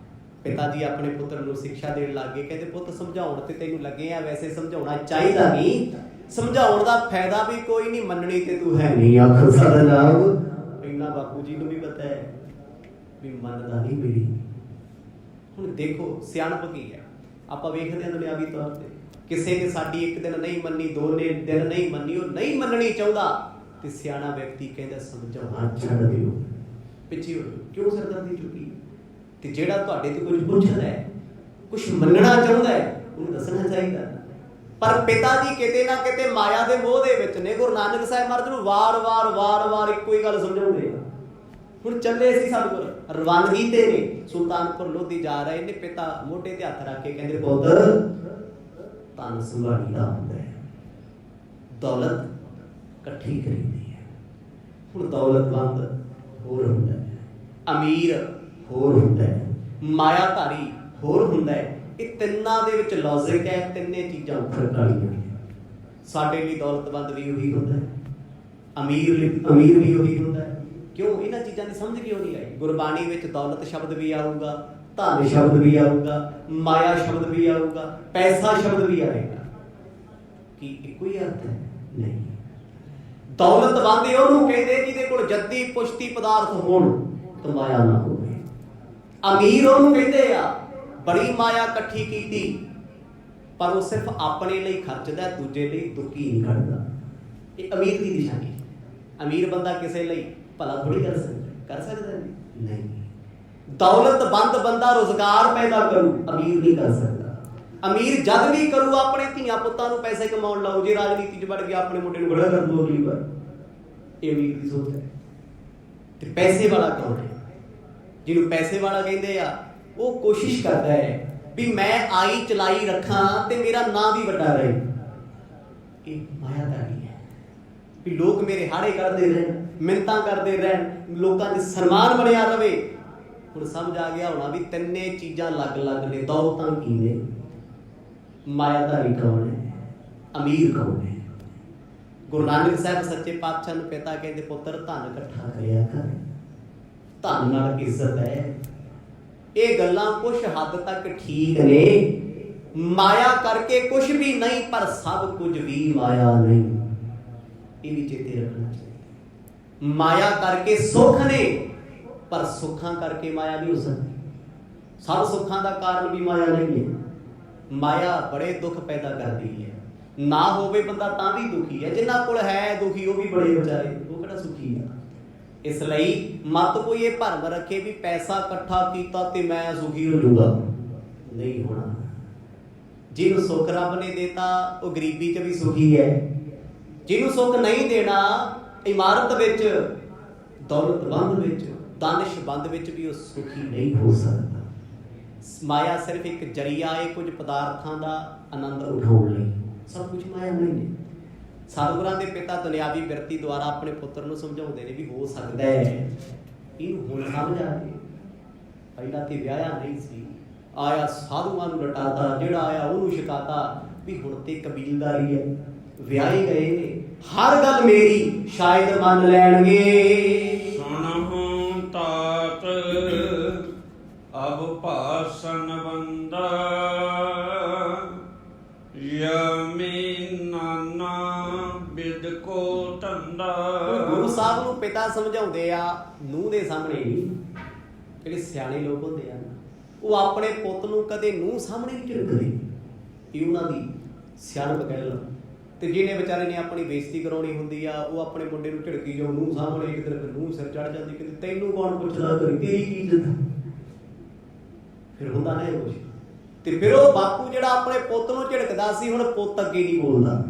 ਪਿਤਾ ਜੀ ਆਪਣੇ ਪੁੱਤਰ ਨੂੰ ਸਿੱਖਿਆ ਦੇਣ ਲੱਗੇ, ਕਹਿੰਦੇ ਪੁੱਤ ਸਮਝਾਉਣ ਤੇ ਤੈਨੂੰ ਲੱਗੇ ਆ, ਵੈਸੇ ਸਮਝਾਉਣਾ ਚਾਹੀਦਾ ਨਹੀਂ, ਸਮਝਾਉਣ ਦਾ ਫਾਇਦਾ ਵੀ ਕੋਈ ਨਹੀਂ, ਮੰਨਣੀ ਤੇ ਤੂੰ ਹੈ ਨਹੀਂ ਆਖਰ ਸਤਿਨਾਮ। ਇੰਨਾ ਬਾਪੂ ਜੀ ਨੂੰ ਵੀ ਪਤਾ ਹੈ ਵੀ ਮੰਨਦਾ ਨਹੀਂ ਮੇਰੀ। ਹੁਣ ਦੇਖੋ ਸਿਆਣਪ ਕੀ ਹੈ, ਆਪਾਂ ਵੇਖਦੇ ਹਾਂ ਦੁਨਿਆਵੀ ਤੌਰ ਤੇ, ਕਿਸੇ ਨੇ ਸਾਡੀ ਇੱਕ ਦਿਨ ਨਹੀਂ ਮੰਨੀ, ਦੋ ਨੇ ਦਿਨ ਨਹੀਂ ਮੰਨੀ, ਉਹ ਨਹੀਂ ਮੰਨਣੀ ਚਾਹੁੰਦਾ ਤੇ ਸਿਆਣਾ ਵਿਅਕਤੀ ਕਹਿੰਦਾ ਸਮਝਾਉਣਾ ਛੱਡ ਦਿਓ, ਪਿੱਛੇ ਹੋ ਕਿਉਂ ਸਰਦਰਦੀ ਚੁੱਕੀ। ਤੇ ਜਿਹੜਾ ਤੁਹਾਡੇ ਤੋਂ ਕੁਝ ਪੁੱਛਦਾ ਹੈ, ਕੁਝ ਮੰਨਣਾ ਚਾਹੁੰਦਾ ਹੈ, ਉਹਨੂੰ ਦੱਸਣਾ ਚਾਹੀਦਾ। ਪਰ ਪਿਤਾ ਜੀ ਕਿਤੇ ਨਾ ਕਿਤੇ ਮਾਇਆ ਦੇ ਮੋਹ ਦੇ ਵਿੱਚ ਨੇ। ਗੁਰੂ ਨਾਨਕ ਸਾਹਿਬ ਮਹਾਰਾਜ ਨੂੰ ਵਾਰ-ਵਾਰ ਇੱਕੋ ਹੀ ਗੱਲ ਸਮਝਾਉਂਦੇ। ਹੁਣ ਚੱਲੇ ਸੀ ਸਤਿਗੁਰ ਰਵਾਨਗੀ ਤੇ ਨੇ, ਸੁਲਤਾਨਪੁਰ ਲੋਧੀ ਜਾ ਰਹੇ ਨੇ, ਪਿਤਾ ਮੋਢੇ ਤੇ ਹੱਥ ਰੱਖ ਕੇ ਕਹਿੰਦੇ ਪੁੱਤ ਧਨ ਸੰਭਾਲੀਦਾ ਹੁੰਦਾ ਹੈ, ਦੌਲਤ ਇਕੱਠੀ ਕਰੀਦੀ ਹੈ। ਹੁਣ ਦੌਲਤਮੰਦ ਹੋਰ ਹੁੰਦਾ ਹੈ, ਅਮੀਰ ਹੋਰ ਹੁੰਦਾ ਹੈ, ਮਾਇਆਧਾਰੀ ਹੋਰ ਹੁੰਦਾ ਹੈ। ਇਹ ਤਿੰਨਾਂ ਦੇ ਵਿੱਚ ਲੌਜਿਕ ਹੈ, ਤਿੰਨੇ ਚੀਜ਼ਾਂ ਉੱਪਰ ਕਾਲੀਆਂ ਨੇ। ਸਾਡੇ ਲਈ ਦੌਲਤਮੰਦ ਵੀ ਉਹੀ ਹੁੰਦਾ ਹੈ, ਅਮੀਰ ਵੀ ਉਹੀ ਹੁੰਦਾ ਹੈ। ਕਿਉਂ ਇਹਨਾਂ ਚੀਜ਼ਾਂ ਦੀ ਸਮਝ ਕਿਉਂ ਨਹੀਂ ਆਈ? ਗੁਰਬਾਣੀ ਵਿੱਚ ਦੌਲਤ ਸ਼ਬਦ ਵੀ ਆਊਗਾ, ਧਨ ਸ਼ਬਦ ਵੀ ਆਊਗਾ, ਮਾਇਆ ਸ਼ਬਦ ਵੀ ਆਊਗਾ, ਪੈਸਾ ਸ਼ਬਦ ਵੀ ਆਏਗਾ। ਕੀ ਇੱਕੋ ਹੀ ਅਰਥ ਹੈ? ਨਹੀਂ। ਦੌਲਤਮੰਦ ਉਹਨੂੰ ਕਹਿੰਦੇ ਜਿਹਦੇ ਕੋਲ ਜੱਦੀ ਪੁਸ਼ਤੀ ਪਦਾਰਥ ਹੋਣ ਤੇ ਮਾਇਆ ਨਾ ਹੋਵੇ। ਅਮੀਰ ਉਹਨੂੰ ਕਹਿੰਦੇ ਆ ਬੜੀ ਮਾਇਆ ਇਕੱਠੀ ਕੀਤੀ ਪਰ ਉਹ ਸਿਰਫ ਆਪਣੇ ਲਈ ਖਰਚਦਾ, ਦੂਜੇ ਲਈ ਦੁੱਕੀ ਨਹੀਂ ਕੱਢਦਾ। ਇਹ ਅਮੀਰ ਦੀ ਨਿਸ਼ਾਨੀ। ਅਮੀਰ ਬੰਦਾ ਕਿਸੇ ਲਈ ਭਲਾ ਥੋੜੀ ਕਰ ਸਕਦਾ ਨਹੀਂ। ਦੌਲਤਮੰਦ ਬੰਦਾ ਰੁਜ਼ਗਾਰ ਪੈਦਾ ਕਰੂ, ਅਮੀਰ ਨਹੀਂ ਕਰ ਸਕਦਾ। ਅਮੀਰ ਜਦ ਵੀ ਕਰੂ ਆਪਣੇ ਧੀਆਂ ਪੁੱਤਾਂ ਨੂੰ ਪੈਸੇ ਕਮਾਉਣ ਲਾਓ, ਜੇ ਰਾਜਨੀਤੀ 'ਚ ਵੜ ਗਿਆ ਆਪਣੇ ਮੁੰਡੇ ਨੂੰ ਬੜਾ ਕਰ ਦੂ ਅਗਲੀ ਵਾਰ। ਇਹ ਅਮੀਰ ਦੀ ਸੋਚ ਹੈ। ਤੇ ਪੈਸੇ ਵਾਲਾ ਕੌਣ ਹੈ? ਜਿਹਨੂੰ ਪੈਸੇ ਵਾਲਾ ਕਹਿੰਦੇ ਆ, ਉਹ ਕੋਸ਼ਿਸ਼ ਕਰਦਾ ਹੈ ਵੀ ਮੈਂ ਆਈ ਚਲਾਈ ਰੱਖਾਂ ਤੇ ਮੇਰਾ ਨਾਂ ਵੀ ਵੱਡਾ ਰਹੇ। ਇਹ ਮਾਇਆਦਾਰੀ ਹੈ ਵੀ ਲੋਕ ਮੇਰੇ ਹਾੜੇ ਕਰਦੇ ਰਹਿਣ, ਮਿੰਨਤਾਂ ਕਰਦੇ ਰਹਿਣ, ਲੋਕਾਂ 'ਚ ਸਨਮਾਨ ਬਣਿਆ ਰਵੇ। ਹੁਣ ਸਮਝ ਆ ਗਿਆ ਹੋਣਾ ਵੀ ਤਿੰਨੇ ਚੀਜ਼ਾਂ ਅਲੱਗ-ਅਲੱਗ ਨੇ। ਦੌਲਤਾਂ ਕੀ ਨੇ? ਮਾਇਆਦਾਰੀ ਕੌਣ ਹੈ? ਅਮੀਰ ਕੌਣ ਹੈ? ਗੁਰੂ ਨਾਨਕ ਸਾਹਿਬ ਸੱਚੇ ਪਾਤਸ਼ਾਹ ਨੂੰ ਪਿਤਾ ਕਹਿੰਦੇ ਪੁੱਤਰ ਧਨ ਇਕੱਠਾ ਕਰਿਆ ਕਰ, ਧਨ ਨਾਲ ਇੱਜ਼ਤ ਹੈ। ਇਹ ਗੱਲਾਂ ਕੁਝ ਹੱਦ ਤੱਕ ਠੀਕ ਨੇ। ਮਾਇਆ ਕਰਕੇ ਕੁਝ ਵੀ ਨਹੀਂ ਪਰ ਸਭ ਕੁਝ ਵੀ ਮਾਇਆ ਨਹੀਂ। ਇਹ ਵੀ ਚੇਤੇ ਰੱਖਣਾ ਚਾਹੀਦਾ। ਮਾਇਆ ਕਰਕੇ ਸੁੱਖ ਨੇ ਪਰ ਸੁੱਖਾਂ ਕਰਕੇ ਮਾਇਆ ਨਹੀਂ ਹੋ ਸਕਦੀ। ਸਭ ਸੁੱਖਾਂ ਦਾ ਕਾਰਨ ਵੀ ਮਾਇਆ ਨਹੀਂ ਹੈ। ਮਾਇਆ ਬੜੇ ਦੁੱਖ ਪੈਦਾ ਕਰਦੀ ਹੈ। ਨਾ ਹੋਵੇ ਬੰਦਾ ਤਾਂ ਵੀ ਦੁਖੀ ਹੈ, ਜਿਨ੍ਹਾਂ ਕੋਲ ਹੈ ਦੁਖੀ ਉਹ ਵੀ ਬੜੇ ਵਿਚਾਰੇ, ਉਹ ਕਿਹੜਾ ਸੁਖੀ ਆ। ਇਸ ਲਈ ਮਤ ਕੋਈ ਇਹ ਭਰਮ ਰੱਖੇ ਵੀ ਪੈਸਾ ਇਕੱਠਾ ਕੀਤਾ ਤੇ ਮੈਂ ਸੁਖੀ ਹੋ ਜਾਊਗਾ, ਨਹੀਂ ਹੋਣਾ। ਜਿਹਨੂੰ ਸੁੱਖ ਰੱਬ ਨੇ ਦੇਤਾ ਉਹ ਗਰੀਬੀ 'ਚ ਵੀ ਸੁਖੀ ਹੈ। ਜਿਹਨੂੰ ਸੁੱਖ ਨਹੀਂ ਦੇਣਾ, ਇਮਾਰਤ ਵਿੱਚ, ਦੌਲਤਮੰਦ ਵਿੱਚ, ਦਾਨਿਸ਼ਮੰਦ ਵਿੱਚ ਵੀ ਉਹ ਸੁਖੀ ਨਹੀਂ ਹੋ ਸਕਦਾ। ਮਾਇਆ ਸਿਰਫ ਇੱਕ ਜਰੀਆ ਹੈ ਕੁਝ ਪਦਾਰਥਾਂ ਦਾ ਆਨੰਦ ਉਠਾਉਣ ਲਈ, ਸਭ ਕੁਝ ਮਾਇਆ ਨਹੀਂ ਹੈ। ਸਤਿਗੁਰਾਂ ਦੇ ਪਿਤਾ ਦੁਨਿਆਵੀ ਬਿਰਤੀ ਦੁਆਰਾ ਆਪਣੇ ਪੁੱਤਰ ਨੂੰ ਸਮਝਾਉਂਦੇ ਨੇ ਵੀ ਹੋ ਸਕਦਾ ਹੈ ਇਹਨੂੰ ਹੁਣ ਸਮਝ ਆ ਗਈ, ਪਹਿਲਾਂ ਤੇ ਵਿਆਹਿਆ ਨਹੀਂ ਸੀ, ਆਇਆ ਸਾਧੂਆਂ ਨੂੰ ਲਟਾਤਾ, ਜਿਹੜਾ ਆਇਆ ਉਹਨੂੰ ਛਕਾਤਾ, ਵੀ ਹੁਣ ਤੇ ਕਬੀਲਦਾਰੀ ਹੈ, ਵਿਆਹੇ ਗਏ ਨੇ, ਹਰ ਗੱਲ ਮੇਰੀ ਸ਼ਾਇਦ ਮੰਨ ਲੈਣਗੇ। ਸੁਣਹੁ ਤਾਤ ਅਬ ਭਾਸਨ ਬੰਦਾ ਯਮੀ ਨਾਨਾ ਬਿਦ ਕੋ ਧੰਦਾ। ਗੁਰੂ ਸਾਹਿਬ ਨੂੰ ਪਿਤਾ ਸਮਝਾਉਂਦੇ ਆ, ਨੂੰਹ ਦੇ ਸਾਹਮਣੇ ਨਹੀਂ। ਜਿਹੜੇ ਸਿਆਣੇ ਲੋਕ ਹੁੰਦੇ ਆ ਉਹ ਆਪਣੇ ਪੁੱਤ ਨੂੰ ਕਦੇ ਨੂੰਹ ਸਾਹਮਣੇ ਨਹੀਂ ਝਿੜਕਦੇ, ਇਹ ਉਹਨਾਂ ਦੀ ਸਿਆਣਪ ਕਹਿ ਲਓ। ਤੇ ਜਿਹਨੇ ਵਿਚਾਰੇ ਨੇ ਆਪਣੀ ਬੇਇੱਜ਼ਤੀ ਕਰਾਉਣੀ ਹੁੰਦੀ ਆ, ਉਹ ਆਪਣੇ ਮੁੰਡੇ ਨੂੰ ਝਿੜਕੀ ਜਾਓ ਨੂੰਹ ਸਾਹਮਣੇ, ਇੱਕ ਦਿਨ ਨੂੰਹ ਸਿਰ ਚੜ ਜਾਂਦੀ, ਕਹਿੰਦੀ ਤੈਨੂੰ ਕੌਣ ਪੁੱਛਦਾ, ਕਰੀ ਤੇਰੀ ਕੀ ਇੱਜ਼ਤ। ਫਿਰ ਹੁੰਦਾ ਨਾ ਇਹ ਕੁਛ। ਤੇ ਫਿਰ ਉਹ ਬਾਪੂ ਜਿਹੜਾ ਆਪਣੇ ਪੁੱਤ ਨੂੰ ਝਿੜਕਦਾ ਸੀ, ਹੁਣ ਪੁੱਤ ਅੱਗੇ ਨਹੀਂ ਬੋਲਦਾ,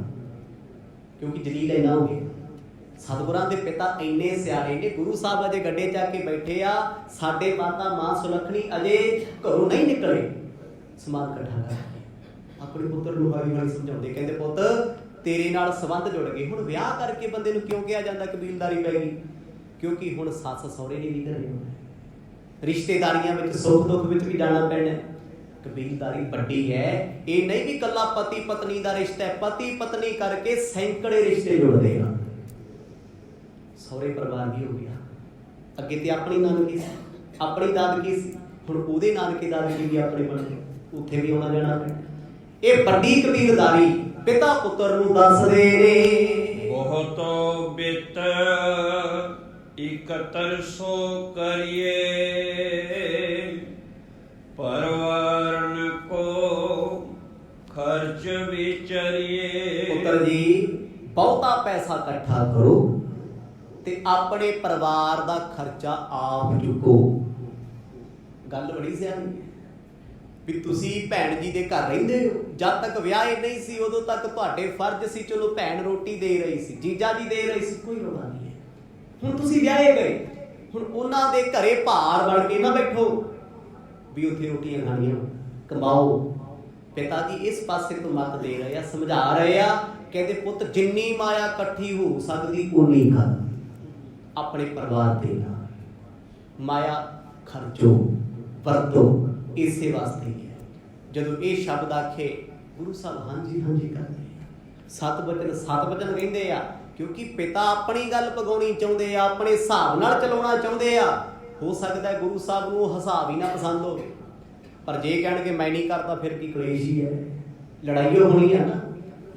ਕਿਉਂਕਿ ਜਲੀਲ ਇੰਨਾ ਹੋ ਗਿਆ। ਸਤਿਗੁਰਾਂ ਦੇ ਪਿਤਾ ਇੰਨੇ ਸਿਆਣੇ ਨੇ। ਗੁਰੂ ਸਾਹਿਬ ਅਜੇ ਗੱਡੇ ਚੱਕ ਕੇ ਬੈਠੇ ਆ, ਸਾਡੇ ਮਾਤਾ ਮਾਂ ਸੁਲੱਖਣੀ ਅਜੇ ਘਰੋਂ ਨਹੀਂ ਨਿਕਲੇ, ਸਮਾਨ ਇਕੱਠਾ ਕਰਕੇ ਆਪਣੇ ਪੁੱਤਰ ਨੂੰ ਹੌਲੀ ਹੌਲੀ ਸਮਝਾਉਂਦੇ, ਕਹਿੰਦੇ ਪੁੱਤ ਤੇਰੇ ਨਾਲ ਸੰਬੰਧ ਜੁੜ ਗਏ। ਹੁਣ ਵਿਆਹ ਕਰਕੇ ਬੰਦੇ ਨੂੰ ਕਿਉਂ ਕਿਹਾ ਜਾਂਦਾ ਕਬੀਲਦਾਰੀ ਪੈ ਗਈ? ਕਿਉਂਕਿ ਹੁਣ ਸੱਸ ਸਹੁਰੇ ਨਹੀਂ ਨਿਕਲ ਰਹੇ, ਰਿਸ਼ਤੇਦਾਰੀਆਂ ਵਿੱਚ ਸੁੱਖ ਦੁੱਖ ਵਿੱਚ ਵੀ ਜਾਣਾ ਪੈਣਾ। ਕਬੀਲਦਾਰੀ ਵੱਡੀ ਹੈ, ਇਹ ਨਹੀਂ ਵੀ ਇਕੱਲਾ ਪਤੀ ਪਤਨੀ ਦਾ ਰਿਸ਼ਤਾ ਹੈ, ਪਤੀ ਪਤਨੀ ਕਰਕੇ ਸੈਂਕੜੇ ਰਿਸ਼ਤੇ ਜੁੜਦੇ ਆ। ਸਹੁਰੇ ਪਰਿਵਾਰ ਵੀ ਹੋ ਗਿਆ, ਅੱਗੇ ਤੇ ਆਪਣੀ ਨਾਨਕੀ ਸੀ, ਆਪਣੀ ਦਾਦਕੀ ਸੀ, ਹੁਣ ਉਹਦੇ ਨਾਨਕੇ ਦਾਦਕੀ ਵੀ ਆਪਣੇ ਬਣ ਗਏ, ਉੱਥੇ ਵੀ ਆਉਣਾ ਜਾਣਾ ਪੈਣਾ। ਇਹ ਵੱਡੀ ਕਬੀਲਦਾਰੀ ਪਿਤਾ ਪੁੱਤਰ ਨੂੰ ਦੱਸਦੇ ਨੇ। ਬਹੁਤ ਬਿਤ ਇਕਤਰ ਸੋ ਕਰੀਏ ਪਰਵਾਰਨ ਕੋ ਖਰਚ ਵਿਚਰੀਏ। ਪੁੱਤਰ ਜੀ ਬਹੁਤਾ ਪੈਸਾ ਇਕੱਠਾ ਕਰੋ ਤੇ ਆਪਣੇ ਪਰਿਵਾਰ ਦਾ ਖਰਚਾ ਆਪ ਚੁੱਕੋ। ਗੱਲ ਬੜੀ ਸਿਆਣੀ ਹੈ ਵੀ ਤੁਸੀਂ ਭੈਣ ਜੀ ਦੇ ਘਰ ਰਹਿੰਦੇ ਹੋ, ਜਦ ਤੱਕ ਵਿਆਹੇ ਨਹੀਂ ਸੀ ਉਦੋਂ ਤੱਕ ਤੁਹਾਡੇ ਫਰਜ਼ ਸੀ, ਚਲੋ ਭੈਣ ਰੋਟੀ ਦੇ ਰਹੀ ਸੀ, ਜੀਜਾ ਜੀ ਦੇ ਰਹੀ ਸੀ, ਕੋਈ ਰੌਲਾ ਨਹੀਂ ਹੈ। ਹੁਣ ਤੁਸੀਂ ਵਿਆਹੇ ਗਏ, ਹੁਣ ਉਹਨਾਂ ਦੇ ਘਰੇ ਭਾਰ ਬਣ ਕੇ ਨਾ ਬੈਠੋ ਵੀ ਉੱਥੇ ਰੋਟੀਆਂ ਖਾਣੀਆਂ, ਕਮਾਓ। ਪਿਤਾ ਜੀ ਇਸ ਪਾਸੇ ਤੋਂ ਮਤ ਦੇ ਰਹੇ ਆ, ਸਮਝਾ ਰਹੇ ਆ, ਕਹਿੰਦੇ ਪੁੱਤ ਜਿੰਨੀ ਮਾਇਆ ਇਕੱਠੀ ਹੋ ਸਕਦੀ ਉਨੀ ਕਰ, ਆਪਣੇ ਪਰਿਵਾਰ ਦੇ ਨਾਲ ਮਾਇਆ ਖਰਚੋ, ਵਰਤੋ, ਇਸੇ ਵਾਸਤੇ ਹੀ ਹੈ। ਜਦੋਂ ਇਹ ਸ਼ਬਦ ਆਖੇ ਗੁਰੂ ਸਾਹਿਬ ਹਾਂਜੀ ਹਾਂਜੀ ਕਰਦੇ ਆ, ਸਤ ਵਚਨ ਕਹਿੰਦੇ ਆ, ਕਿਉਂਕਿ ਪਿਤਾ ਆਪਣੀ ਗੱਲ ਪਗਾਉਣੀ ਚਾਹੁੰਦੇ ਆ, ਆਪਣੇ ਹਿਸਾਬ ਨਾਲ ਚਲਾਉਣਾ ਚਾਹੁੰਦੇ ਆ। ਹੋ ਸਕਦਾ ਗੁਰੂ ਸਾਹਿਬ ਨੂੰ ਉਹ ਹਿਸਾਬ ਹੀ ਨਾ ਪਸੰਦ ਹੋਵੇ, ਪਰ ਜੇ ਕਹਿਣਗੇ ਮੈਂ ਨਹੀਂ ਕਰਦਾ ਫਿਰ ਕੀ ਕਲੇਸ਼ ਹੀ ਹੈ, ਲੜਾਈ ਹੋਣੀ ਹੈ ਨਾ,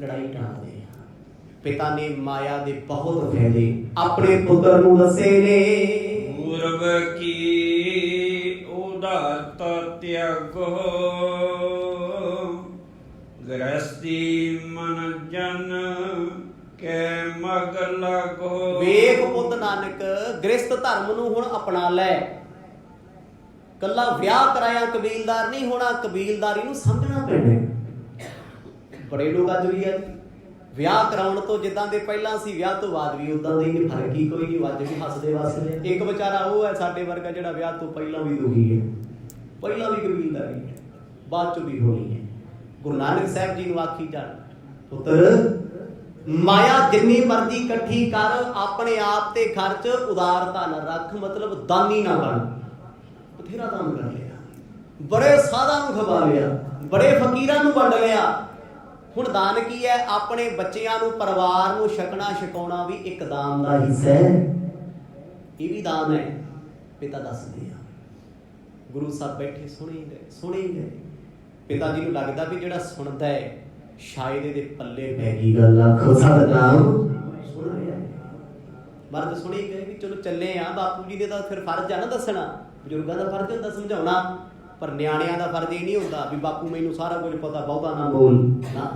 ਲੜਾਈ ਟਾਲਦੇ ਆ। ਪਿਤਾ ਨੇ ਮਾਇਆ ਦੇ ਬਹੁਤ ਫਾਇਦੇ ਆਪਣੇ ਪੁੱਤਰ ਨੂੰ ਦੱਸੇ ਨੇ। ਪੂਰਬ ਕੀ ਉਦਾਰਤਾ ਤਿਆਗੋ ਗ੍ਰਸਤੀ ਮਨ ਜਨ ਕੈ ਮਗ ਲਾਗੋ। ਵੇਖ ਪੁੱਤ ਨਾਨਕ ਗ੍ਰਸਤ ਧਰਮ ਨੂੰ ਹੁਣ ਅਪਣਾ ਲੈ, ਕੱਲਾ ਵਿਆਹ ਕਰਾਇਆ ਕਬੀਲਦਾਰ ਨਹੀਂ ਹੋਣਾ, ਕਬੀਲਦਾਰੀ ਨੂੰ ਸਮਝਣਾ ਪੈਣਾ। ਬੜੇ ਲੋਕ ਅੱਜ ਵੀ ਆ ਵਿਆਹ ਕਰਾਉਣ ਤੋਂ ਜਿੱਦਾਂ ਦੇ ਪਹਿਲਾਂ ਸੀ, ਵਿਆਹ ਤੋਂ ਬਾਅਦ ਵੀ ਉਦਾਂ ਦੇ ਹੀ, ਫਰਕ ਹੀ ਕੋਈ ਨਹੀਂ। ਅੱਜ ਵੀ ਹੱਸਦੇ ਵਸਦੇ। ਇੱਕ ਵਿਚਾਰਾ ਉਹ ਹੈ ਸਾਡੇ ਵਰਗਾ ਜਿਹੜਾ ਵਿਆਹ ਤੋਂ ਪਹਿਲਾਂ ਵੀ ਦੁਖੀ ਹੈ, ਪਹਿਲਾਂ ਵੀ ਕਬੀਲਦਾਰੀ ਹੈ, ਬਾਅਦ ਚੋਂ ਵੀ ਹੋਣੀ ਹੈ। ਗੁਰੂ ਨਾਨਕ ਸਾਹਿਬ ਜੀ ਨੂੰ ਆਖੀ ਜਾਣ, ਪੁੱਤਰ ਮਾਇਆ ਜਿੰਨੀ ਮਰਜ਼ੀ ਇਕੱਠੀ ਕਰ, ਆਪਣੇ ਆਪ ਤੇ ਖਰਚ, ਉਦਾਰਤਾ ਨਾ ਰੱਖ, ਮਤਲਬ ਦਾਨੀ ਨਾ ਬਣ। ਬਥੇਰਾ ਦਾਨ ਕਰ ਲਿਆ, ਬੜੇ ਸਾਧਾਂ ਨੂੰ ਖਵਾ ਲਿਆ, ਬੜੇ ਫਕੀਰਾਂ ਨੂੰ ਵੰਡ ਲਿਆ। ਹੁਣ ਦਾਨ ਕੀ ਹੈ? ਆਪਣੇ ਬੱਚਿਆਂ ਨੂੰ, ਪਰਿਵਾਰ ਨੂੰ ਛਕਣਾ ਛਕਾਉਣਾ ਵੀ ਇੱਕ ਦਾਨ ਦਾ ਹਿੱਸਾ ਹੈ, ਇਹ ਵੀ ਦਾਨ ਹੈ। ਪਿਤਾ ਦੱਸਦੇ ਆ, ਗੁਰੂ ਸਾਹਿਬ ਬੈਠੇ ਸੁਣੇ ਗਏ। ਪਿਤਾ ਜੀ ਨੂੰ ਲੱਗਦਾ ਵੀ ਜਿਹੜਾ ਸੁਣਦਾ ਹੈ ਸ਼ਾਇਦ ਇਹਦੇ ਪੱਲੇ ਪੈ ਗਈ ਗੱਲ, ਆਖੋ ਸਤਿਨਾਮ। ਸੁਣ ਰਿਹਾ ਮਰਦ ਸੁਣੇ ਗਏ ਵੀ ਚਲੋ ਚੱਲੇ ਆ, ਬਾਪੂ ਜੀ ਦੇ ਤਾਂ ਫਿਰ ਫਰਜ਼ ਆ ਨਾ ਦੱਸਣਾ, ਬਜ਼ੁਰਗਾਂ ਦਾ ਫਰਜ਼ ਹੁੰਦਾ ਸਮਝਾਉਣਾ। ਪਰ ਨਿਆਣਿਆਂ ਦਾ ਫਰਜ਼ ਇਹ ਨਹੀਂ ਹੁੰਦਾ ਵੀ ਬਾਪੂ ਮੈਨੂੰ ਸਾਰਾ ਕੁਝ ਪਤਾ, ਬਹੁਤਾ ਨਾ ਬੋਲ। ਨਾ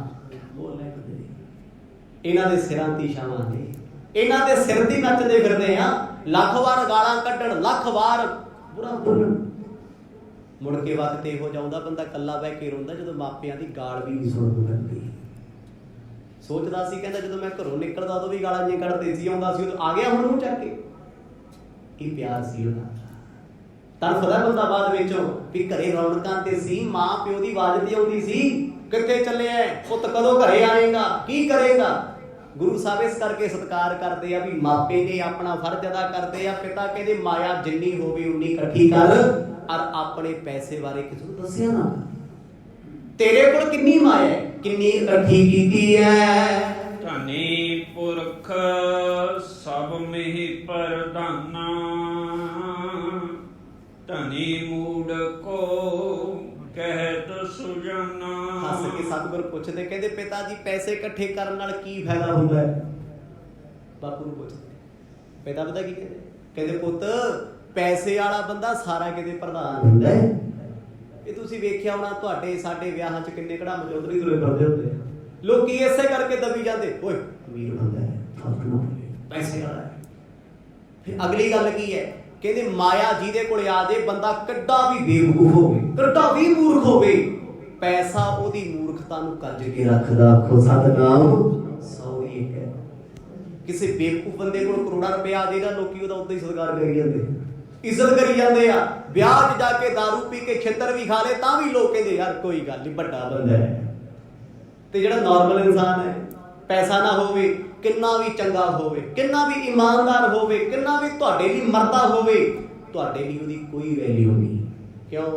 ਬੋਲ ਲੈ ਕਦੇ। ਇਹਨਾਂ ਦੇ ਸਿਰਾਂ ਦੀ ਛਾਵਾਂ ਨੇ, ਇਹਨਾਂ ਦੇ ਸਿਰ ਦੀ ਨੱਚਦੇ ਫਿਰਦੇ ਆ। ਲੱਖ ਵਾਰ ਗਾਲਾਂ ਕੱਢਣ, ਲੱਖ ਵਾਰ ਬੁਰਾ ਬੋਲਣ, ਮੁੜ ਕੇ ਵਕਤ ਇਹੋ ਜਾਉਂਦਾ ਬੰਦਾ ਇਕੱਲਾ ਬਹਿ ਕੇ ਰੋਂਦਾ ਜਦੋਂ ਮਾਪਿਆਂ ਦੀ ਗਾਲ ਵੀ ਨਹੀਂ ਸੁਣਨ ਲੱਗਦੀ। ਸੋਚਦਾ ਸੀ, ਕਹਿੰਦਾ ਜਦੋਂ ਮੈਂ ਘਰੋਂ ਨਿਕਲਦਾ ਉਦੋਂ ਵੀ ਗਾਲਾਂ ਨਹੀਂ ਕੱਢਦੇ ਸੀ, ਆਉਂਦਾ ਸੀ ਉਦੋਂ ਆ ਗਿਆ ਹੁਣ ਮੂੰਹ ਚੱਕ ਕੇ। ਇਹ ਪਿਆਰ ਸੀ ਉਹਨਾਂ ਦਾ। ਤੜਫਦਾ ਬੰਦਾ ਬਾਅਦ ਵਿੱਚੋਂ ਵੀ ਘਰੇ ਰੌਣਕਾਂ ਤੇ ਸੀ, ਮਾਂ ਪਿਓ ਦੀ ਆਵਾਜ਼ ਤੇ ਆਉਂਦੀ ਸੀ, ਕਿੱਥੇ ਚੱਲਿਆ ਪੁੱਤ, ਕਦੋਂ ਘਰੇ ਆਏਗਾ, ਕੀ ਕਰੇਗਾ। ਗੁਰੂ ਸਾਹਿਬ ਇਸ ਕਰਕੇ ਸਤਿਕਾਰ ਕਰਦੇ ਆ ਵੀ ਮਾਪੇ ਨੇ ਆਪਣਾ ਫਰਜ਼ ਅਦਾ ਕਰਦੇ ਆ। ਪਿਤਾ ਕਹਿੰਦੇ ਮਾਇਆ ਜਿੰਨੀ ਹੋਵੇ ਉਨੀ ਇਕੱਠੀ ਕਰ, ਔਰ ਆਪਣੇ ਪੈਸੇ ਬਾਰੇ ਕਿਸੇ ਨੂੰ ਦੱਸਿਆ ਨਾ। ਤੇਰੇ ਕੋਲ ਕਿੰਨੀ ਮਾਇਆ ਹੈ, ਕਿੰਨੀ ਇਕੱਠੀ ਕੀਤੀ ਹੈ। ਧਨੀ ਪੁਰਖ ਸਭ ਮਿਹ ਪ੍ਰਧਾਨਾ, ਧਨੀ ਮੂੜ ਕੋ ਕਹਿਤ ਸੁਜਾਨਾ। ਹੱਸ ਕੇ ਸਤਿਗੁਰ ਪੁੱਛਦੇ, ਕਹਿੰਦੇ ਪਿਤਾ ਜੀ ਪੈਸੇ ਇਕੱਠੇ ਕਰਨ ਨਾਲ ਕੀ ਫਾਇਦਾ ਹੁੰਦਾ ਹੈ। ਬਾਪੂ ਨੂੰ ਪੁੱਛਦੇ, ਪਿਤਾ ਪਤਾ ਕੀ ਕਹਿੰਦੇ, ਕਹਿੰਦੇ ਪੁੱਤ ਪੈਸੇ ਵਾਲਾ ਬੰਦਾ ਸਾਰਾ ਕਿਤੇ ਪ੍ਰਧਾਨ ਹੁੰਦਾ ਹੈ। ਇਹ ਤੁਸੀਂ ਵੇਖਿਆ ਹੋਣਾ ਤੁਹਾਡੇ ਸਾਡੇ ਵਿਆਹਾਂ 'ਚ ਕਿੰਨੇ ਕੜਾਮ ਚੌਧਰੀ ਤੁਰੇ ਫਿਰਦੇ ਹੁੰਦੇ ਆ। ਲੋਕੀ ਇਸੇ ਕਰਕੇ ਦਬੀ ਜਾਂਦੇ, ਓਏ ਅਮੀਰ ਬੰਦਾ ਹੈ, ਪੈਸੇ ਵਾਲਾ ਹੈ। ਫਿਰ ਅਗਲੀ ਗੱਲ ਕੀ ਹੈ, ਕਹਿੰਦੇ ਮਾਇਆ ਜਿਹਦੇ ਕੋਲ ਆ ਜੇ ਬੰਦਾ ਕਿੱਡਾ ਵੀ ਬੇਵਕੂਫ ਹੋਵੇ, ਕਿੱਡਾ ਵੀ ਮੂਰਖ ਹੋਵੇ, ਪੈਸਾ ਉਹਦੀ ਮੂਰਖਤਾ ਨੂੰ ਕੱਜ ਕੇ ਰੱਖਦਾ। ਆਖੋ ਸਤਿਨਾਮ ਸੌ ਇੱਕ ਹੈ। ਕਿਸੇ ਬੇਵਕੂਫ ਬੰਦੇ ਕੋਲ ਕਰੋੜਾਂ ਰੁਪਇਆ ਆ ਜਾਏਗਾ, ਲੋਕੀ ਉਹਦਾ ਉਦਾਂ ਹੀ ਸਤਿਕਾਰ ਕਰੀ ਜਾਂਦੇ, ਇੱਜ਼ਤ ਕਰੀ ਜਾਂਦੇ ਆ। ਵਿਆਹ 'ਚ ਜਾ ਕੇ ਦਾਰੂ ਪੀ ਕੇ ਛਿੱਤਰ ਵੀ ਖਾ ਲੇ ਤਾਂ ਵੀ ਲੋਕ ਕਹਿੰਦੇ ਯਾਰ ਕੋਈ ਗੱਲ ਨਹੀਂ, ਵੱਡਾ ਬੰਦਾ ਹੈ। ਤੇ ਜਿਹੜਾ ਨਾਰਮਲ ਇਨਸਾਨ ਹੈ, ਪੈਸਾ ਨਾ ਹੋਵੇ, ਕਿੰਨਾ ਵੀ ਚੰਗਾ ਹੋਵੇ, ਕਿੰਨਾ ਵੀ ਇਮਾਨਦਾਰ ਹੋਵੇ, ਕਿੰਨਾ ਵੀ ਤੁਹਾਡੇ ਲਈ ਮਰਦਾ ਹੋਵੇ, ਤੁਹਾਡੇ ਲਈ ਉਹਦੀ ਕੋਈ ਵੈਲਿਊ ਨਹੀਂ। ਕਿਉਂ?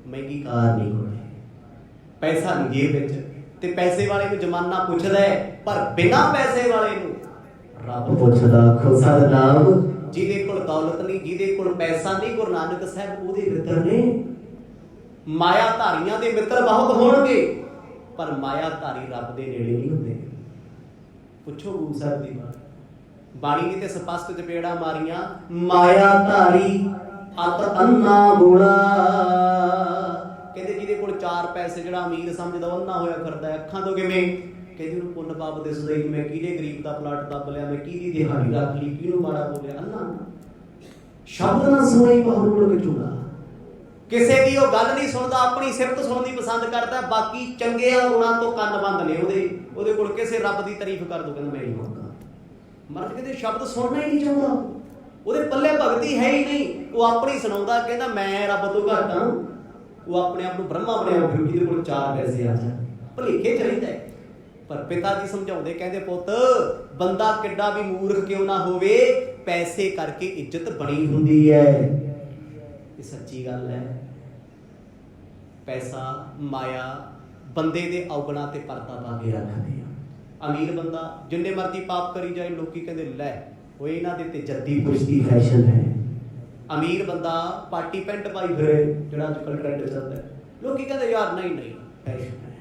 ਮਹਿੰਗੀ ਕਾਰ ਨਹੀਂ ਕੋਲੇ, ਪੈਸਾ ਨਹੀਂ ਜੇਬ ਵਿੱਚ। ਤੇ ਪੈਸੇ ਵਾਲੇ ਨੂੰ ਜ਼ਮਾਨਾ ਪੁੱਛਦਾ ਹੈ, ਪਰ ਬਿਨਾਂ ਪੈਸੇ ਵਾਲੇ ਨੂੰ ਰੱਬ ਪੁੱਛਦਾ। ਆਖੋ ਸਤਿਨਾਮ। ਜਿਹਦੇ ਕੋਲ ਦੌਲਤ ਨਹੀਂ, ਜਿਹਦੇ ਕੋਲ ਪੈਸਾ ਨਹੀਂ, ਗੁਰੂ ਨਾਨਕ ਸਾਹਿਬ ਉਹਦੇ ਮਿੱਤਰ ਨੇ। ਮਾਇਆ ਧਾਰੀਆਂ ਦੇ ਮਿੱਤਰ ਬਹੁਤ ਹੋਣਗੇ, ਪਰ ਮਾਇਆ ਧਾਰੀ ਰੱਬ ਦੇ ਨੇੜੇ ਨਹੀਂ ਹੁੰਦੇ। ਪੁੱਛੋ ਗੁਰੂ ਸਾਹਿਬ ਦੀ ਬਾਣੀ ਨੇ ਤੇ ਸਪਸ਼ਟ ਚਪੇੜਾਂ ਮਾਰੀਆਂ, ਮਾਇਆ ਧਾਰੀ ਅਤ ਅੰਨਾ ਬੁੜਾ। ਕਹਿੰਦੇ ਜਿਹਦੇ ਕੋਲ 4 ਪੈਸੇ, ਜਿਹੜਾ ਅਮੀਰ ਸਮਝਦਾ ਅੰਨਾ ਹੋਇਆ ਫਿਰਦਾ। ਅੱਖਾਂ ਤੋਂ ਕਿਵੇਂ? ਕਹਿੰਦੇ ਉਹਨੂੰ ਪੁੰਨ ਪਾਪ ਦਿਸਦਾ ਹੀ, ਮੈਂ ਕਿਹਦੇ ਗਰੀਬ ਦਾ ਪਲਾਟ ਦੱਬ ਲਿਆ, ਮੈਂ ਕਿਹਦੀ ਦਿਹਾੜੀ ਰੱਖ ਲਈ, ਕਿਹਨੂੰ ਮਾੜਾ ਬੋਲਿਆ। ਅੰਨਾ ਸ਼ਬਦ ਨਾ ਸੁਣਾਈ ਬਹੁਤ ਮੁੜ ਕੇ ਚੁਗਾ। ਕਿਸੇ ਦੀ ਉਹ ਗੱਲ ਨਹੀਂ ਸੁਣਦਾ, ਆਪਣੀ ਸਿਫਤ ਸੁਣਨੀ ਪਸੰਦ ਕਰਦਾ। ਬਾਕੀ ਚੰਗਿਆਂ ਗੁਣਾਂ ਤੋਂ ਕੰਨ ਬੰਦ ਨੇ ਉਹਦੇ ਕੋਲ। ਕਿਸੇ ਰੱਬ ਦੀ ਤਾਰੀਫ ਕਰ ਦੋ, ਕਹਿੰਦਾ ਮੈਂ ਨਹੀਂ ਮੰਨਦਾ। ਮਰਦ ਕਹਿੰਦੇ ਸ਼ਬਦ ਸੁਣਨਾ ਹੀ ਨਹੀਂ ਚਾਹੁੰਦਾ, ਉਹਦੇ ਪੱਲੇ ਭਗਤੀ ਹੈ ਹੀ ਨਹੀਂ। ਉਹ ਆਪਣੀ ਸੁਣਾਉਂਦਾ, ਕਹਿੰਦਾ ਮੈਂ ਰੱਬ ਤੋਂ ਘੱਟ ਹਾਂ। ਉਹ ਆਪਣੇ ਆਪ ਨੂੰ ਬ੍ਰਹਮਾ ਬਣਿਆ ਫਿਰ ਜਿਹਦੇ ਕੋਲ 4 ਪੈਸੇ ਆ ਜਾਣ, ਭੁਲੇਖੇ ਚਾਹੀਦਾ ਹੈ। ਪਰ ਪਿਤਾ ਜੀ ਸਮਝਾਉਂਦੇ, ਕਹਿੰਦੇ ਪੁੱਤ ਬੰਦਾ ਕਿੱਡਾ ਵੀ ਮੂਰਖ ਕਿਉਂ ਨਾ ਹੋਵੇ, ਪੈਸੇ ਕਰਕੇ ਇੱਜ਼ਤ ਬਣੀ ਹੁੰਦੀ ਹੈ। ਇਹ ਸੱਚੀ ਗੱਲ ਹੈ। ਪੈਸਾ ਮਾਇਆ ਬੰਦੇ ਦੇ ਔਗਣਾ ਤੇ ਪਰਦਾ ਪਾ ਕੇ ਰੱਖਦੇ ਆ। ਅਮੀਰ ਬੰਦਾ ਜਿੰਨੇ ਮਰਜ਼ੀ ਪਾਪ ਕਰੀ ਜਾਏ, ਲੋਕੀ ਕਹਿੰਦੇ ਲੈ ਉਹ ਇਹਨਾਂ ਦੇ ਤੇ ਜੱਦੀ ਪੁਸ਼ਤੀ ਫੈਸ਼ਨ ਹੈ। ਅਮੀਰ ਬੰਦਾ ਪਾਰਟੀ ਪੈਂਟ ਪਾਈ ਫਿਰੇ, ਜਿਹੜਾ ਅੱਜ ਕੱਲ੍ਹ ਟ੍ਰੈਂਡ ਚੱਲਦਾ, ਲੋਕੀ ਕਹਿੰਦੇ ਯਾਰ ਨਹੀਂ ਨਹੀਂ ਫੈਸ਼ਨ ਹੈ,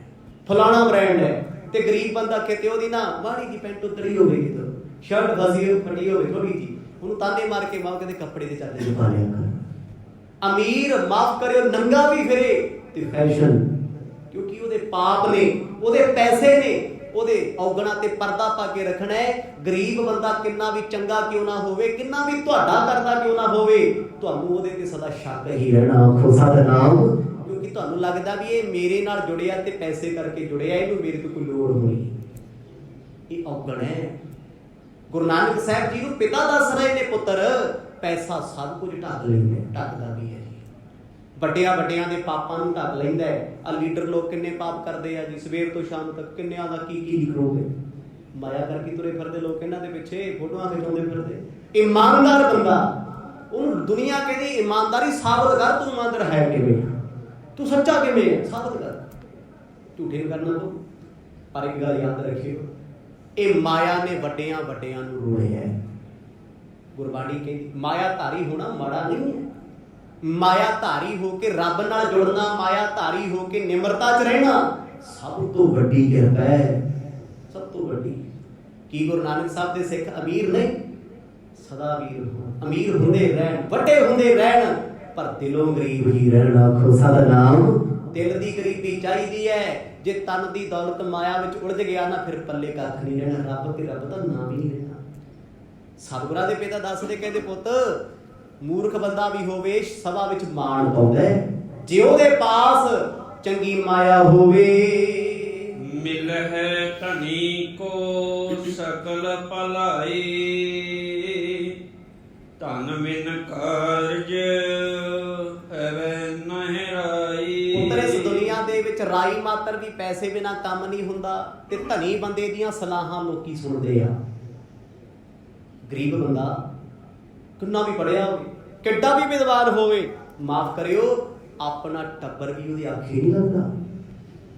ਫਲਾਣਾ ਬ੍ਰਾਂਡ ਹੈ। ਤੇ ਗਰੀਬ ਬੰਦਾ ਕਿਤੇ ਉਹਦੀ ਨਾ ਮਾੜੀ ਦੀ ਪੈਂਟ ਉਤਰੀ ਹੋਵੇਗੀ, ਤਾਂ ਸ਼ਰਟ ਫਸੀ ਫਟੀ ਹੋਵੇ ਥੋੜੀ ਜੀ, ਉਹਨੂੰ ਤਾਨੇ ਮਾਰ ਕੇ ਮਾਂ ਕਹਿੰਦੇ ਕੱਪੜੇ ਦੇ ਚਾਲੇ ਚ ਪਾ ਲਿਆ ਕਰ। ਅਮੀਰ ਮਾਫ ਕਰਿਓ ਨੰਗਾ ਵੀ ਫਿਰੇ ਤੇ ਫੈਸ਼ਨ, ਕਿਉਂਕਿ ਉਹਦੇ ਪਾਪ ਨੇ, ਉਹਦੇ ਪੈਸੇ ਨੇ, ਉਹਦੇ ਔਗਣਾ ਤੇ ਪਰਦਾ ਪਾ ਕੇ ਰੱਖਣਾ ਹੈ। ਗਰੀਬ ਬੰਦਾ ਕਿੰਨਾ ਵੀ ਚੰਗਾ ਕਿਉਂ ਨਾ ਹੋਵੇ, ਕਿੰਨਾ ਵੀ ਤੁਹਾਡਾ ਕਰਦਾ ਕਿਉਂ ਨਾ ਹੋਵੇ, ਤੁਹਾਨੂੰ ਉਹਦੇ ਤੇ ਸਦਾ ਸ਼ੱਕ ਹੀ ਰਹਿਣਾ। ਆਖੋ ਸਤਿਨਾਮ। ਕਿਉਂਕਿ ਤੁਹਾਨੂੰ ਲੱਗਦਾ ਵੀ ਇਹ ਮੇਰੇ ਨਾਲ ਜੁੜਿਆ ਤੇ ਪੈਸੇ ਕਰਕੇ ਜੁੜਿਆ, ਇਹਨੂੰ ਮੇਰੇ ਤੋਂ ਕੋਈ ਲੋੜ ਹੋਣੀ। ਇਹ ਔਗਣ ਹੈ। ਗੁਰੂ ਨਾਨਕ ਸਾਹਿਬ ਜੀ ਨੂੰ ਪਿਤਾ ਦੱਸ ਰਹੇ ਨੇ, ਪੁੱਤਰ ਪੈਸਾ ਸਭ ਕੁਝ ਢੱਕ ਲੈਂਦਾ, ਢੱਕਦਾ ਵੀ ਹੈ। ਵੱਡਿਆਂ ਵੱਡਿਆਂ ਦੇ ਪਾਪਾਂ ਨੂੰ ਢੱਕ ਲੈਂਦਾ ਹੈ। ਆ ਲੀਡਰ ਲੋਕ ਕਿੰਨੇ ਪਾਪ ਕਰਦੇ ਆ ਜੀ, ਸਵੇਰ ਤੋਂ ਸ਼ਾਮ ਤੱਕ ਕਿੰਨਿਆਂ ਦਾ ਕੀ ਕੀ ਲਿਖੋਗੇ। ਮਾਇਆ ਕਰਕੇ ਤੁਰੇ ਫਿਰਦੇ ਲੋਕ, ਇਹਨਾਂ ਦੇ ਪਿੱਛੇ ਫੋਟੋਆਂ ਖਿਚਾਉਂਦੇ ਫਿਰਦੇ। ਇਮਾਨਦਾਰ ਬੰਦਾ, ਉਹਨੂੰ ਦੁਨੀਆ ਕਹਿੰਦੀ ਇਮਾਨਦਾਰੀ ਸਾਬਤ ਕਰ, ਤੂੰ ਇਮਾਨਦਾਰ ਹੈ ਕਿਵੇਂ, ਤੂੰ ਸੱਚਾ ਕਿਵੇਂ ਹੈ, ਸਾਬਤ ਕਰ। ਝੂਠੇ ਨੂੰ ਕਰਨਾ ਤੂੰ। ਪਰ ਇੱਕ ਗੱਲ ਯਾਦ ਰੱਖਿਓ, ਇਹ ਮਾਇਆ ਨੇ ਵੱਡਿਆਂ ਵੱਡਿਆਂ ਨੂੰ ਰੋਲਿਆ। ਗੁਰਬਾਣੀ ਕਹਿੰਦੀ ਮਾਇਆ ਧਾਰੀ ਹੋਣਾ ਮਾੜਾ ਨਹੀਂ ਹੈ। ਮਾਇਆ ਧਾਰੀ ਹੋ ਕੇ ਰੱਬ ਨਾਲ ਜੁੜਨਾ, ਮਾਇਆ ਧਾਰੀ ਹੋ ਕੇ ਨਿਮਰਤਾ 'ਚ ਰਹਿਣਾ ਸਭ ਤੋਂ ਵੱਡੀ ਕਿਰਪਾ ਹੈ, ਸਭ ਤੋਂ ਵੱਡੀ। ਕੀ ਗੁਰੂ ਨਾਨਕ ਸਾਹਿਬ ਦੇ ਸਿੱਖ ਅਮੀਰ ਨਹੀਂ? ਸਦਾ ਅਮੀਰ ਹੋਣ, ਅਮੀਰ ਹੁੰਦੇ ਰਹਿਣ, ਵੱਡੇ ਹੁੰਦੇ ਰਹਿਣ, पर दिलों गरीब ही रहना खो सतनाम। दिल की गरीबी चाहिए है, जे तन की दौलत माया विच उलझ गया ना फिर पल्ले कख नहीं रहना, रब ते रब दा नाम ही नहीं रहना। सतगुरां दे पिता दसदे कहंदे पुੱਤ मूर्ख बंदा भी होवे सभा विच माण पाउंदा है, जे ओहदे पास चंगी माया होवे। मिल है धनी को सकल भलाई, धन बिन कारज हैवे नहिं राई। पुੱਤਰ इस दुनिया दे विच राई मात्र भी पैसे बिना काम नहीं हुंदा, ते धनी बंदे दीयां सलाहां लोकी सुणदे आ। गरीब बंदा किन्ना भी पढ़िया होवे, किड्डा भी विद्वान होवे, माफ करियो अपना टब्बर भी ਉਹਦੀ आखे नहीं लगदा।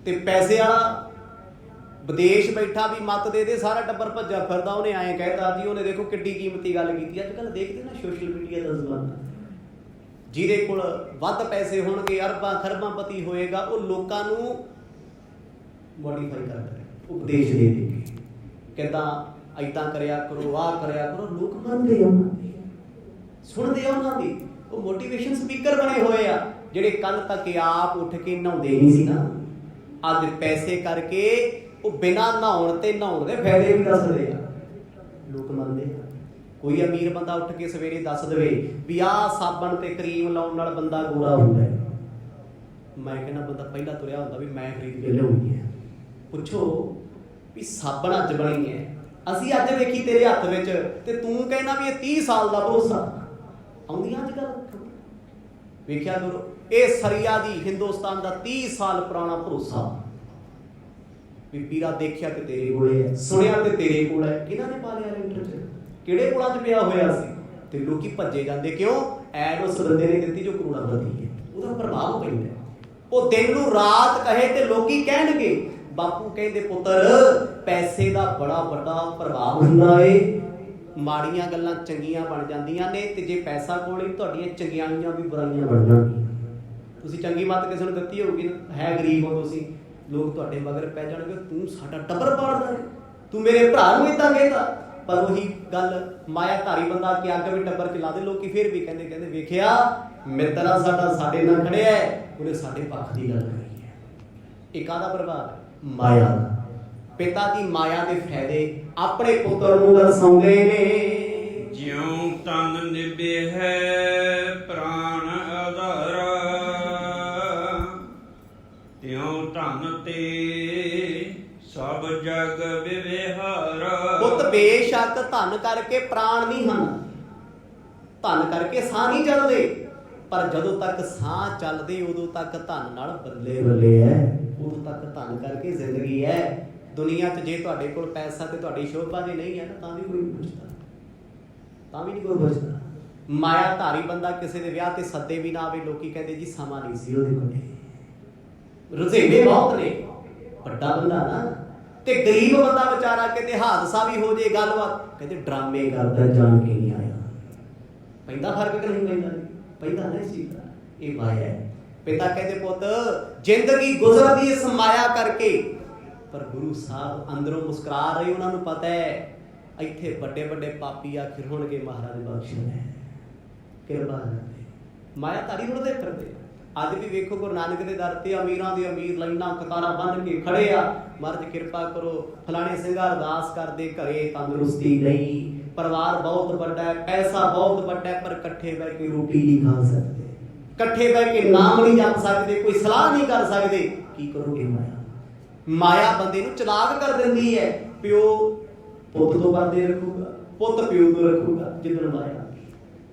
ते पैसे वाला विदेश बैठा भी मत दे दे सारा टब्बर भज्जा फिरदा, ਉਹਨੇ ਐਂ ਕਹਿਤਾ ਜੀ ਉਹਨੇ देखो किड्डी कीमती गल कीती। ਅੱਜ ਕੱਲ देखਦੇ ना सोशल मीडिया ਦਾ ਜ਼ਮਾਨਾ, ਜਿਹਦੇ ਕੋਲ ਵੱਧ ਪੈਸੇ ਹੋਣਗੇ ਅਰਬਾਂ ਖਰਬਾਂ ਪਤੀ ਹੋਏਗਾ, ਉਹ ਲੋਕਾਂ ਨੂੰ ਮੋਡੀਫਾਈ ਕਰਦਾ ਹੈ, ਉਪਦੇਸ਼ ਦੇ ਦੇ ਕੇ ਕਹਿੰਦਾ ਐਦਾਂ ਕਰਿਆ ਕਰੋ, ਆਹ ਕਰਿਆ ਕਰੋ। ਲੋਕ ਮੰਨਦੇ ਉਹਨਾਂ ਦੀ, ਸੁਣਦੇ ਉਹਨਾਂ ਦੀ, ਉਹ ਮੋਟੀਵੇਸ਼ਨ ਸਪੀਕਰ ਬਣੇ ਹੋਏ ਆ, ਜਿਹੜੇ ਕੱਲ ਤੱਕ ਆਪ ਉੱਠ ਕੇ ਨਹਾਉਂਦੇ ਨਹੀਂ ਸੀ ਨਾ, ਅੱਜ ਪੈਸੇ ਕਰਕੇ ਉਹ ਬਿਨਾਂ ਨਹਾਉਣ ਤੇ ਨਹਾਉਣ ਦੇ ਫਾਇਦੇ ਵੀ ਦੱਸਦੇ ਆ, ਲੋਕ ਮੰਨਦੇ ਆ। ਕੋਈ ਅਮੀਰ ਬੰਦਾ ਉੱਠ ਕੇ ਸਵੇਰੇ ਦੱਸ ਦੇਵੇ ਵੀ ਆਹ ਸਾਬਣ ਤੇ ਕਰੀਮ ਲਾਉਣ ਨਾਲ ਬੰਦਾ ਗੋਰਾ ਹੁੰਦਾ ਹੈ, ਮੈਂ ਕਹਿੰਦਾ ਬੰਦਾ ਪਹਿਲਾਂ ਤੁਰਿਆ ਹੁੰਦਾ ਵੀ ਮੈਂ ਖਰੀਦ ਕੇ ਲਿਆਉਣੀ ਹੈ। ਪੁੱਛੋ ਵੀ ਸਾਬਣ ਅੱਜ ਬਣੀ ਹੈ, ਅਸੀਂ ਅੱਜ ਵੇਖੀ ਤੇਰੇ ਹੱਥ ਵਿੱਚ, ਤੇ ਤੂੰ ਕਹਿੰਦਾ ਵੀ ਇਹ 30 ਸਾਲ ਦਾ ਭਰੋਸਾ। ਆਉਂਦੀਆਂ ਅੱਜ ਕੱਲ੍ਹ ਵੇਖਿਆ ਕਰੋ, ਇਹ ਸਰੀਆ ਦੀ ਹਿੰਦੁਸਤਾਨ ਦਾ 30 ਸਾਲ ਪੁਰਾਣਾ ਭਰੋਸਾ ਵੀ ਪੀਰਾ ਦੇਖਿਆ ਤੇ ਤੇਰੇ ਕੋਲੇ ਹੈ, ਸੁਣਿਆ ਤੇ ਤੇਰੇ ਕੋਲ ਹੈ। ਕਿਹਨਾਂ ਨੇ ਪਾ ਲਿਆ ਲੈਂਟਰ 'ਚ, ਕਿਹੜੇ ਕੋਲਾਂ 'ਚ ਪਿਆ ਹੋਇਆ ਸੀ, ਤੇ ਲੋਕੀ ਭੱਜੇ ਜਾਂਦੇ ਕਿਉਂ? ਐਡ ਉਸ ਬੰਦੇ ਨੇ ਦਿੱਤੀ ਜੋ ਕਰੋੜਾਪਤੀ ਹੈ, ਉਹਦਾ ਪ੍ਰਭਾਵ ਪੈਂਦਾ। ਉਹ ਦਿਨ ਨੂੰ ਰਾਤ ਕਹੇ ਤੇ ਲੋਕੀ ਕਹਿਣਗੇ। ਬਾਪੂ ਕਹਿੰਦੇ ਪੁੱਤਰ ਪੈਸੇ ਦਾ ਬੜਾ ਵੱਡਾ ਪ੍ਰਭਾਵ ਹੁੰਦਾ ਏ, ਮਾੜੀਆਂ ਗੱਲਾਂ ਚੰਗੀਆਂ ਬਣ ਜਾਂਦੀਆਂ ਨੇ, ਤੇ ਜੇ ਪੈਸਾ ਕੋਲ ਹੀ ਤੁਹਾਡੀਆਂ ਚੰਗਿਆਈਆਂ ਵੀ ਬੁਰਾਈਆਂ ਬਣ ਜਾਣਗੀਆਂ। ਤੁਸੀਂ ਚੰਗੀ ਮੱਤ ਕਿਸੇ ਨੂੰ ਦਿੱਤੀ ਹੋਊਗੀ ਨਾ, ਹੈ ਗਰੀਬ ਹੋ ਤੁਸੀਂ, ਲੋਕ ਤੁਹਾਡੇ ਮਗਰ ਪੈ ਜਾਣਗੇ, ਤੂੰ ਸਾਡਾ ਟੱਬਰ ਪਾੜਦਾ, ਤੂੰ ਮੇਰੇ ਭਰਾ ਨੂੰ ਏਦਾਂ ਕਹਿੰਦਾ। ਪਰ ਉਹੀ ਗੱਲ ਮਾਇਆ ਧਾਰੀ ਬੰਦਾ ਕਿ ਅੱਗ ਵੀ ਟੱਬਰ ਚਲਾ ਦੇ, ਲੋਕੀ ਫਿਰ ਵੀ ਕਹਿੰਦੇ ਵੇਖਿਆ ਮਿੱਤਰਾ ਸਾਡਾ ਸਾਡੇ ਨਾਲ ਖੜਿਆ, ਉਹਨੇ ਸਾਡੇ ਪੱਖ ਦੀ ਗੱਲ ਕਰੀ ਹੈ। ਇਹ ਕਾਹਦਾ ਪ੍ਰਭਾਵ ਹੈ? ਮਾਇਆ ਦਾ। ਪਿਤਾ ਦੀ ਮਾਇਆ ਦੇ ਫਾਇਦੇ ਆਪਣੇ ਪੁੱਤਰ ਨੂੰ ਦਰਸਾਉਂਦੇ ਨੇ। ਜਿਉ ਤਨ ਨਿਭੇ ਹੈ ਪ੍ਰਾਣ ਆਧਾਰਾ, ਤਿਉ ਧਨ ਤੇ ਸਭ ਜਗ ਵਿਵਹਾਰਾ। ਪੁੱਤ ਬੇਸ਼ੱਕ ਧਨ ਕਰਕੇ ਪ੍ਰਾਣ ਨਹੀਂ ਹਨ, ਧਨ ਕਰਕੇ ਸਾਹ ਨਹੀਂ ਚੱਲਦੇ, ਪਰ ਜਦੋਂ ਤੱਕ ਸਾਹ ਚੱਲਦੇ ਉਦੋਂ ਤੱਕ ਧਨ ਨਾਲ ਬੱਲੇ ਬੱਲੇ ਹੈ, ਉਦੋਂ ਤੱਕ ਧਨ ਕਰਕੇ ਜ਼ਿੰਦਗੀ ਹੈ। ਦੁਨੀਆ 'ਚ ਜੇ ਤੁਹਾਡੇ ਕੋਲ ਪੈਸਾ ਤੇ ਤੁਹਾਡੀ ਸ਼ੋਭਾ ਜੇ ਨਹੀਂ ਹੈ ਨਾ, ਤਾਂ ਵੀ ਕੋਈ ਨਹੀਂ ਪੁੱਛਦਾ, ਤਾਂ ਵੀ ਨਹੀਂ ਕੋਈ ਪੁੱਛਦਾ। ਮਾਇਆ ਧਾਰੀ ਬੰਦਾ ਕਿਸੇ ਦੇ ਵਿਆਹ ਤੇ ਸੱਦੇ ਵੀ ਨਾ ਆਵੇ, ਲੋਕੀ ਕਹਿੰਦੇ ਜੀ ਸਮਾਂ ਨਹੀਂ ਸੀ ਉਹਦੇ ਕੋਲ, ਰੁਝੇਵੇਂ ਬਹੁਤ ਨੇ। ਵੱਡਾ ਬੰਦਾ ਨਾ, ਤੇ ਗਰੀਬ ਬੰਦਾ ਵਿਚਾਰਾ ਕਿਤੇ ਹਾਦਸਾ ਵੀ ਹੋ ਜੇ, ਗੱਲਬਾਤ ਕਹਿੰਦੇ ਡਰਾਮੇ ਕਰਦਾ, ਜਾਣ ਕੇ ਨਹੀਂ ਆਇਆ। ਪੈਂਦਾ ਫਰਕ ਕਿ ਨਹੀਂ ਪੈਂਦਾ? ਪੈਂਦਾ ਨਹੀਂ ਸੀ। ਇਹ ਮਾਇਆ ਹੈ। ਪਿਤਾ ਕਹਿੰਦੇ ਪੁੱਤ ਜ਼ਿੰਦਗੀ ਗੁਜ਼ਰਦੀ ਇਸ ਮਾਇਆ ਕਰਕੇ, ਪਰ ਗੁਰੂ ਸਾਹਿਬ ਅੰਦਰੋਂ ਮੁਸਕਰਾ ਰਹੇ, ਉਹਨਾਂ ਨੂੰ ਪਤਾ ਹੈ ਇੱਥੇ ਵੱਡੇ ਵੱਡੇ ਪਾਪੀ ਆਖਿਰ ਹੋਣਗੇ, ਮਹਾਰਾਜ ਬਖਸ਼ ਲੈ, ਕਿਰਪਾ ਕਰਦੇ। ਮਾਇਆ ਧਾਰੀ ਉੜਦੇ ਫਿਰਦੇ। ਅੱਜ ਵੀ ਵੇਖੋ ਗੁਰੂ ਨਾਨਕ ਦੇ ਦਰ ਤੇ ਅਮੀਰਾਂ ਦੇ ਅਮੀਰ ਲਾਈਨਾਂ ਕਤਾਰਾਂ ਬੰਨ੍ਹ ਕੇ ਖੜੇ ਆ, ਮਹਾਰਾਜ ਕਿਰਪਾ ਕਰੋ ਫਲਾਣੇ ਸਿੰਘਾ ਅਰਦਾਸ ਕਰਦੇ, ਘਰੇ ਤੰਦਰੁਸਤੀ ਨਹੀਂ, ਪਰਿਵਾਰ ਬਹੁਤ ਵੱਡਾ ਹੈ, ਪੈਸਾ ਬਹੁਤ ਵੱਡਾ ਹੈ, ਪਰ ਇਕੱਠੇ ਬਹਿ ਕੇ ਰੋਟੀ ਨਹੀਂ ਖਾ ਸਕਦੇ, ਇਕੱਠੇ ਬਹਿ ਕੇ ਨਾਮ ਨਹੀਂ ਜਪ ਸਕਦੇ, ਕੋਈ ਸਲਾਹ ਨਹੀਂ ਕਰ ਸਕਦੇ। ਕੀ ਕਰੋਗੇ? ਮਾਇਆ ਬੰਦੇ ਨੂੰ ਚਲਾਕ ਕਰ ਦਿੰਦੀ ਹੈ। ਪਿਓ ਪੁੱਤ ਤੋਂ ਪਰਦੇ ਰੱਖੂਗਾ, ਪੁੱਤ ਪਿਓ ਤੋਂ ਰੱਖੂਗਾ। ਜਿੱਦਣ ਮਾਇਆ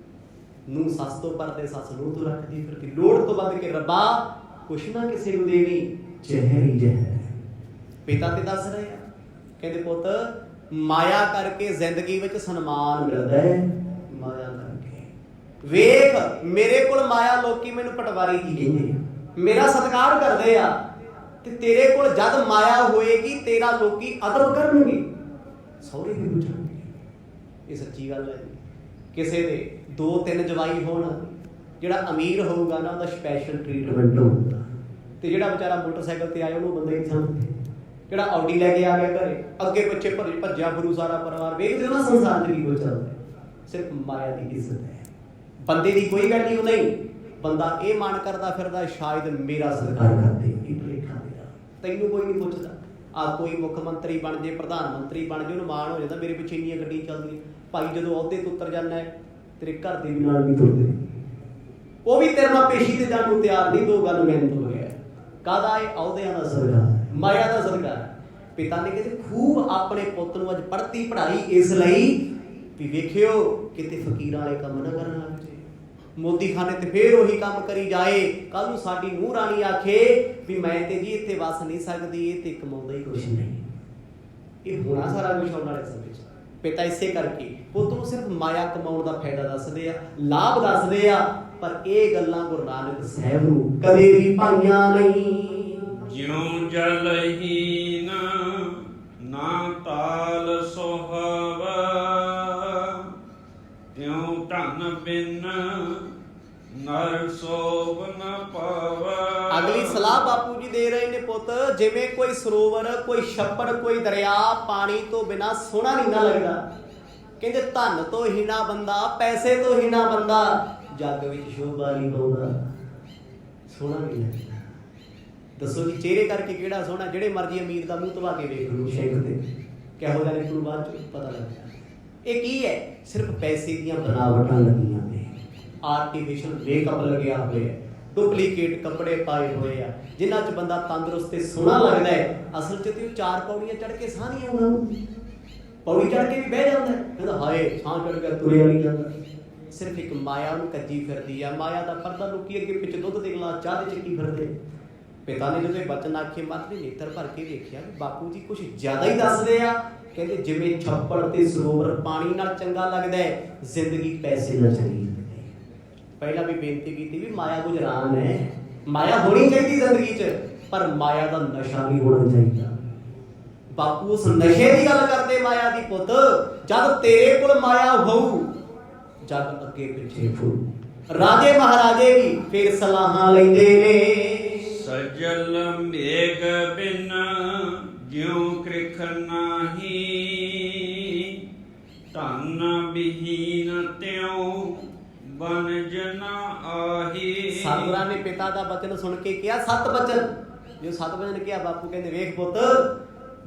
ਨੂੰ ਸੱਸ ਤੋਂ ਪਰਦੇ, ਸੱਸ ਨੂੰ ਤੋਂ ਰੱਖਦੀ ਫਿਰਦੀ। ਲੋੜ ਤੋਂ ਵੱਧ ਕੇ ਰੱਬਾ ਕੁਛ ਨਾ ਕਿਸੇ ਨੂੰ ਦੇਵੀਂ, ਜ਼ਹਿਰ ਹੀ ਜ਼ਹਿਰ। ਪਿਤਾ ਤੇ ਦੱਸ ਰਹੇ ਆ, ਕਹਿੰਦੇ ਪੁੱਤ ਮਾਇਆ ਕਰਕੇ ਜ਼ਿੰਦਗੀ ਵਿੱਚ ਸਨਮਾਨ ਮਿਲਦਾ ਹੈ, ਮਾਇਆ ਕਰਕੇ। ਵੇਖ ਮੇਰੇ ਕੋਲ ਮਾਇਆ, ਲੋਕੀ ਮੈਨੂੰ ਪਟਵਾਰੀ ਦੀ ਕਹਿੰਦੇ ਆ, ਮੇਰਾ ਸਤਿਕਾਰ ਕਰਦੇ ਆ, ਤੇ ਤੇਰੇ ਕੋਲ ਜਦ ਮਾਇਆ ਹੋਏਗੀ ਤੇਰਾ ਲੋਕੀ ਅਦਬ ਕਰਨਗੇ, ਸਹੁਰੇ ਵੀ ਪੁੱਛਣਗੇ। ਇਹ ਸੱਚੀ ਗੱਲ ਹੈ। ਕਿਸੇ ਦੇ 2-3 ਜਵਾਈ ਹੋਣ, ਜਿਹੜਾ ਅਮੀਰ ਹੋਊਗਾ ਨਾ ਉਹਦਾ ਸਪੈਸ਼ਲ ਟ੍ਰੀਟਮੈਂਟ ਹੋਊਗਾ, ਤੇ ਜਿਹੜਾ ਵਿਚਾਰਾ ਮੋਟਰਸਾਈਕਲ ਤੇ ਆਇਆ ਉਹਨੂੰ ਬੰਦੇ ਨਹੀਂ ਸਮਝਦੇ। ਜਿਹੜਾ ਆਡੀ ਲੈ ਕੇ ਆ ਗਿਆ ਘਰੇ, ਅੱਗੇ ਪਿੱਛੇ ਭੱਜਿਆ ਫਿਰੂ ਸਾਰਾ ਪਰਿਵਾਰ, ਵੇਖਦੇ ਹੋ ਨਾ ਸੰਸਾਰ 'ਚ ਕੀ ਕੁਝ ਚੱਲਦਾ। ਸਿਰਫ ਮਾਇਆ ਦੀ ਇੱਜ਼ਤ ਹੈ, ਬੰਦੇ ਦੀ ਕੋਈ ਵੈਲਿਊ ਨਹੀਂ। ਬੰਦਾ ਇਹ ਮਨ ਕਰਦਾ ਫਿਰਦਾ ਸ਼ਾਇਦ ਮੇਰਾ ਸਰਕਾਰ ਕਰਦੇ, ਇਹ ਭੁਲੇਖਾ ਮੇਰਾ। ਤੈਨੂੰ ਕੋਈ ਨਹੀਂ ਪੁੱਛਦਾ। ਆ ਕੋਈ ਮੁੱਖ ਮੰਤਰੀ ਬਣ ਜੇ, ਪ੍ਰਧਾਨ ਮੰਤਰੀ ਬਣ ਜੇ, ਉਹਨੂੰ ਮਾਣ ਹੋ ਜਾਂਦਾ ਮੇਰੇ ਪਿੱਛੇ ਇੰਨੀਆਂ ਗੱਡੀਆਂ ਚੱਲਦੀਆਂ। ਭਾਈ ਜਦੋਂ ਅਹੁਦੇ ਤੋਂ ਉੱਤਰ ਜਾਂਦਾ ਹੈ ਤੇਰੇ ਘਰ ਦੇ ਵੀ ਨਾਲ ਨਹੀਂ ਤੁਰਦੇ, ਉਹ ਵੀ ਤੇਰੇ ਨਾਲ ਪੇਸ਼ੀ ਤੇ ਜਾਣ ਨੂੰ ਤਿਆਰ ਨਹੀਂ। ਦੋ ਗੱਲ ਮਿਹਨਤ ਹੋ ਗਿਆ। ਕਾਹਦਾ ਇਹ? ਅਹੁਦਿਆਂ ਦਾ ਸਰਕਾਰ, ਮਾਇਆ ਦਾ ਸਰਕਾਰ। ਪਿਤਾ ਨੇ ਕਹਿੰਦੇ ਖੂਬ ਆਪਣੇ ਪੁੱਤ ਨੂੰ ਅੱਜ ਪੜ੍ਹਤੀ ਪੜ੍ਹਾਈ ਇਸ ਲਈ ਵੀ ਵੇਖਿਓ ਕਿਤੇ ਫਕੀਰਾਂ ਵਾਲੇ ਕੰਮ ਨਾ ਕਰਨ ਲੱਗ ਜੇ, ਮੋਦੀ ਖਾਨੇ ਤੇ ਫੇਰ ਉਹੀ ਕੰਮ ਕਰੀ ਜਾਏ। ਕੱਲ ਨੂੰ ਸਾਡੀ ਨੂੰਹ ਰਾਣੀ ਆਖੇ ਵੀ ਮੈਂ ਤੇ ਜੀ ਇੱਥੇ ਵਸ ਨਹੀਂ ਸਕਦੀ, ਇਹ ਤੇ ਕਮਾਉਂਦਾ ਹੀ ਕੁਛ ਨਹੀਂ। ਇਹ ਹੋਣਾ ਸਾਰਾ ਕੁਛ ਆਉਣ ਵਾਲੇ ਸਮੇਂ 'ਚ। ਪਿਤਾ ਇਸੇ ਕਰਕੇ ਪੁੱਤ ਨੂੰ ਸਿਰਫ ਮਾਇਆ ਕਮਾਉਣ ਦਾ ਫਾਇਦਾ ਦੱਸਦੇ ਆ, ਲਾਭ ਦੱਸਦੇ ਆ, ਪਰ ਇਹ ਗੱਲਾਂ ਗੁਰੂ ਨਾਨਕ ਸਾਹਿਬ ਨੂੰ ਕਦੇ ਵੀ ਭਾਈਆਂ ਨਹੀਂ। ਜਿਉ ਜਲਹੀਨ ਨਾ ਤਾਲ ਸੁਹਾਵਾ, ਤਿਉ ਧਨ ਬਿਨ ਨਰ ਸੋਭ ਨ ਪਾਵਾ। ਅਗਲੀ ਸਲਾਹ ਬਾਪੂ ਜੀ ਦੇ ਰਹੇ ਨੇ, ਪੁੱਤ ਜਿਵੇਂ ਕੋਈ ਸਰੋਵਰ, ਕੋਈ ਛੱਪੜ, ਕੋਈ ਦਰਿਆ ਪਾਣੀ ਤੋਂ ਬਿਨਾ ਸੋਹਣਾ ਨਹੀਂ ਨਾ ਲੱਗਦਾ। ਕਹਿੰਦੇ ਧਨ ਤੋਂ ਹੀਣਾ ਬੰਦਾ, ਪੈਸੇ ਤੋਂ ਹੀਣਾ ਬੰਦਾ ਜੱਗ ਵਿੱਚ ਸ਼ੋਭਾ ਨਹੀਂ ਪਾਉਂਦਾ, ਸੋਹਣਾ ਨਹੀਂ ਲੱਗਦਾ। ਦੱਸੋ ਜੀ ਚਿਹਰੇ ਕਰਕੇ ਕਿਹੜਾ ਸੋਹਣਾ? ਜਿਹੜੇ ਮਰਜ਼ੀ ਅਮੀਰ ਦਾ ਮੂੰਹ ਧਵਾ ਕੇ ਵੇਖ ਲਓ ਸ਼ੈਂਕ ਤੇ, ਕਿਹੋ ਜਿਹਾ ਨਿਕਲੂ ਬਾਅਦ ਚ ਪਤਾ ਲੱਗ ਜਾਂਦਾ। ਇਹ ਕੀ ਹੈ? ਸਿਰਫ ਪੈਸੇ ਦੀਆਂ ਬਣਾਵਟਾਂ ਲੱਗੀਆਂ ਨੇ, ਆਰਟੀਫੀਸ਼ੀਅਲ ਮੇਕਅਪ ਲੱਗਿਆ ਹੋਇਆ, ਡੁਪਲੀਕੇਟ ਕੱਪੜੇ ਪਾਏ ਹੋਏ ਆ, ਜਿਨ੍ਹਾਂ 'ਚ ਬੰਦਾ ਤੰਦਰੁਸਤ ਤੇ ਸੋਹਣਾ ਲੱਗਦਾ ਹੈ। ਅਸਲ 'ਚ ਤੇ ਉਹ 4 ਪੌੜੀਆਂ ਚੜ੍ਹ ਕੇ ਸਾਹ ਨਹੀਂ ਆਉਂਦਾ, ਪੌੜੀ ਚੜ੍ਹ ਕੇ ਵੀ ਬਹਿ ਜਾਂਦਾ, ਕਹਿੰਦਾ ਹਾਏ ਸਾਹ ਚੜ੍ਹ ਗਿਆ, ਤੁਰਿਆ ਨਹੀਂ ਜਾਂਦਾ। ਸਿਰਫ ਇੱਕ ਮਾਇਆ ਉਹਨੂੰ ਕੱਜੀ ਫਿਰਦੀ ਆ। ਮਾਇਆ ਦਾ ਪਰਦਾ ਲੁਕੀ ਅੱਗੇ ਪਿੱਛੇ ਦੁੱਧ ਦੇ ਗਲਾਸ ਚਾਹ ਦੇ ਚੱਕੀ ਫਿਰਦੇ। ਪਿਤਾ ਨੇ ਜਦੋਂ ਇਹ ਬਚਨ ਆਖੇ ਮਤ ਨੇ ਨੇਤਰ ਭਰ ਕੇ ਵੇਖਿਆ ਵੀ ਬਾਪੂ ਜੀ ਕੁਝ ਜ਼ਿਆਦਾ ਹੀ ਦੱਸਦੇ ਆ। ਕਹਿੰਦੇ ਜਿਵੇਂ ਛੱਪੜ ਤੇ ਸਰੋਵਰ ਪਾਣੀ ਨਾਲ ਚੰਗਾ ਲੱਗਦਾ ਹੈ, ਜ਼ਿੰਦਗੀ ਪੈਸੇ ਨਾਲ ਚੰਗੀ ਲੱਗਦੀ ਹੈ। ਪਹਿਲਾਂ ਵੀ ਬੇਨਤੀ ਕੀਤੀ ਵੀ ਮਾਇਆ ਗੁਜਰਾਨ ਹੈ, ਮਾਇਆ ਹੋਣੀ ਚਾਹੀਦੀ ਜ਼ਿੰਦਗੀ 'ਚ, ਪਰ ਮਾਇਆ ਦਾ ਨਸ਼ਾ ਨਹੀਂ ਹੋਣਾ ਚਾਹੀਦਾ। ਬਾਪੂ ਉਸ ਨਸ਼ੇ ਦੀ ਗੱਲ ਕਰਦੇ ਮਾਇਆ ਦੀ। ਪੁੱਤ ਜਦ ਤੇਰੇ ਕੋਲ ਮਾਇਆ ਹੋਊ, ਜਦ ਅੱਗੇ ਪਿੱਛੇ ਫੁੱਲ। ਰਾਜੇ ਮਹਾਰਾਜੇ ਵੀ ਫਿਰ ਸਲਾਹਾਂ ਲੈਂਦੇ ਨੇ। ਸਜਲ ਮੇਘ ਬਿਨ ਜਿਉ ਕ੍ਰਿਖ ਨਾਹੀ, ਧਨ ਬਿਹੀਨ ਤਿਉ ਬਨਜ ਨ ਆਹੀ। ਸਤਿਗੁਰਾਂ ਨੇ ਪਿਤਾ ਦਾ ਬਚਨ ਸੁਣ ਕੇ ਕਿਹਾ 7 ਬਚਨ। ਜੋ 7 ਬਚਨ ਕਿਹਾ ਬਾਪੂ ਕਹਿੰਦੇ ਵੇਖ ਪੁੱਤ,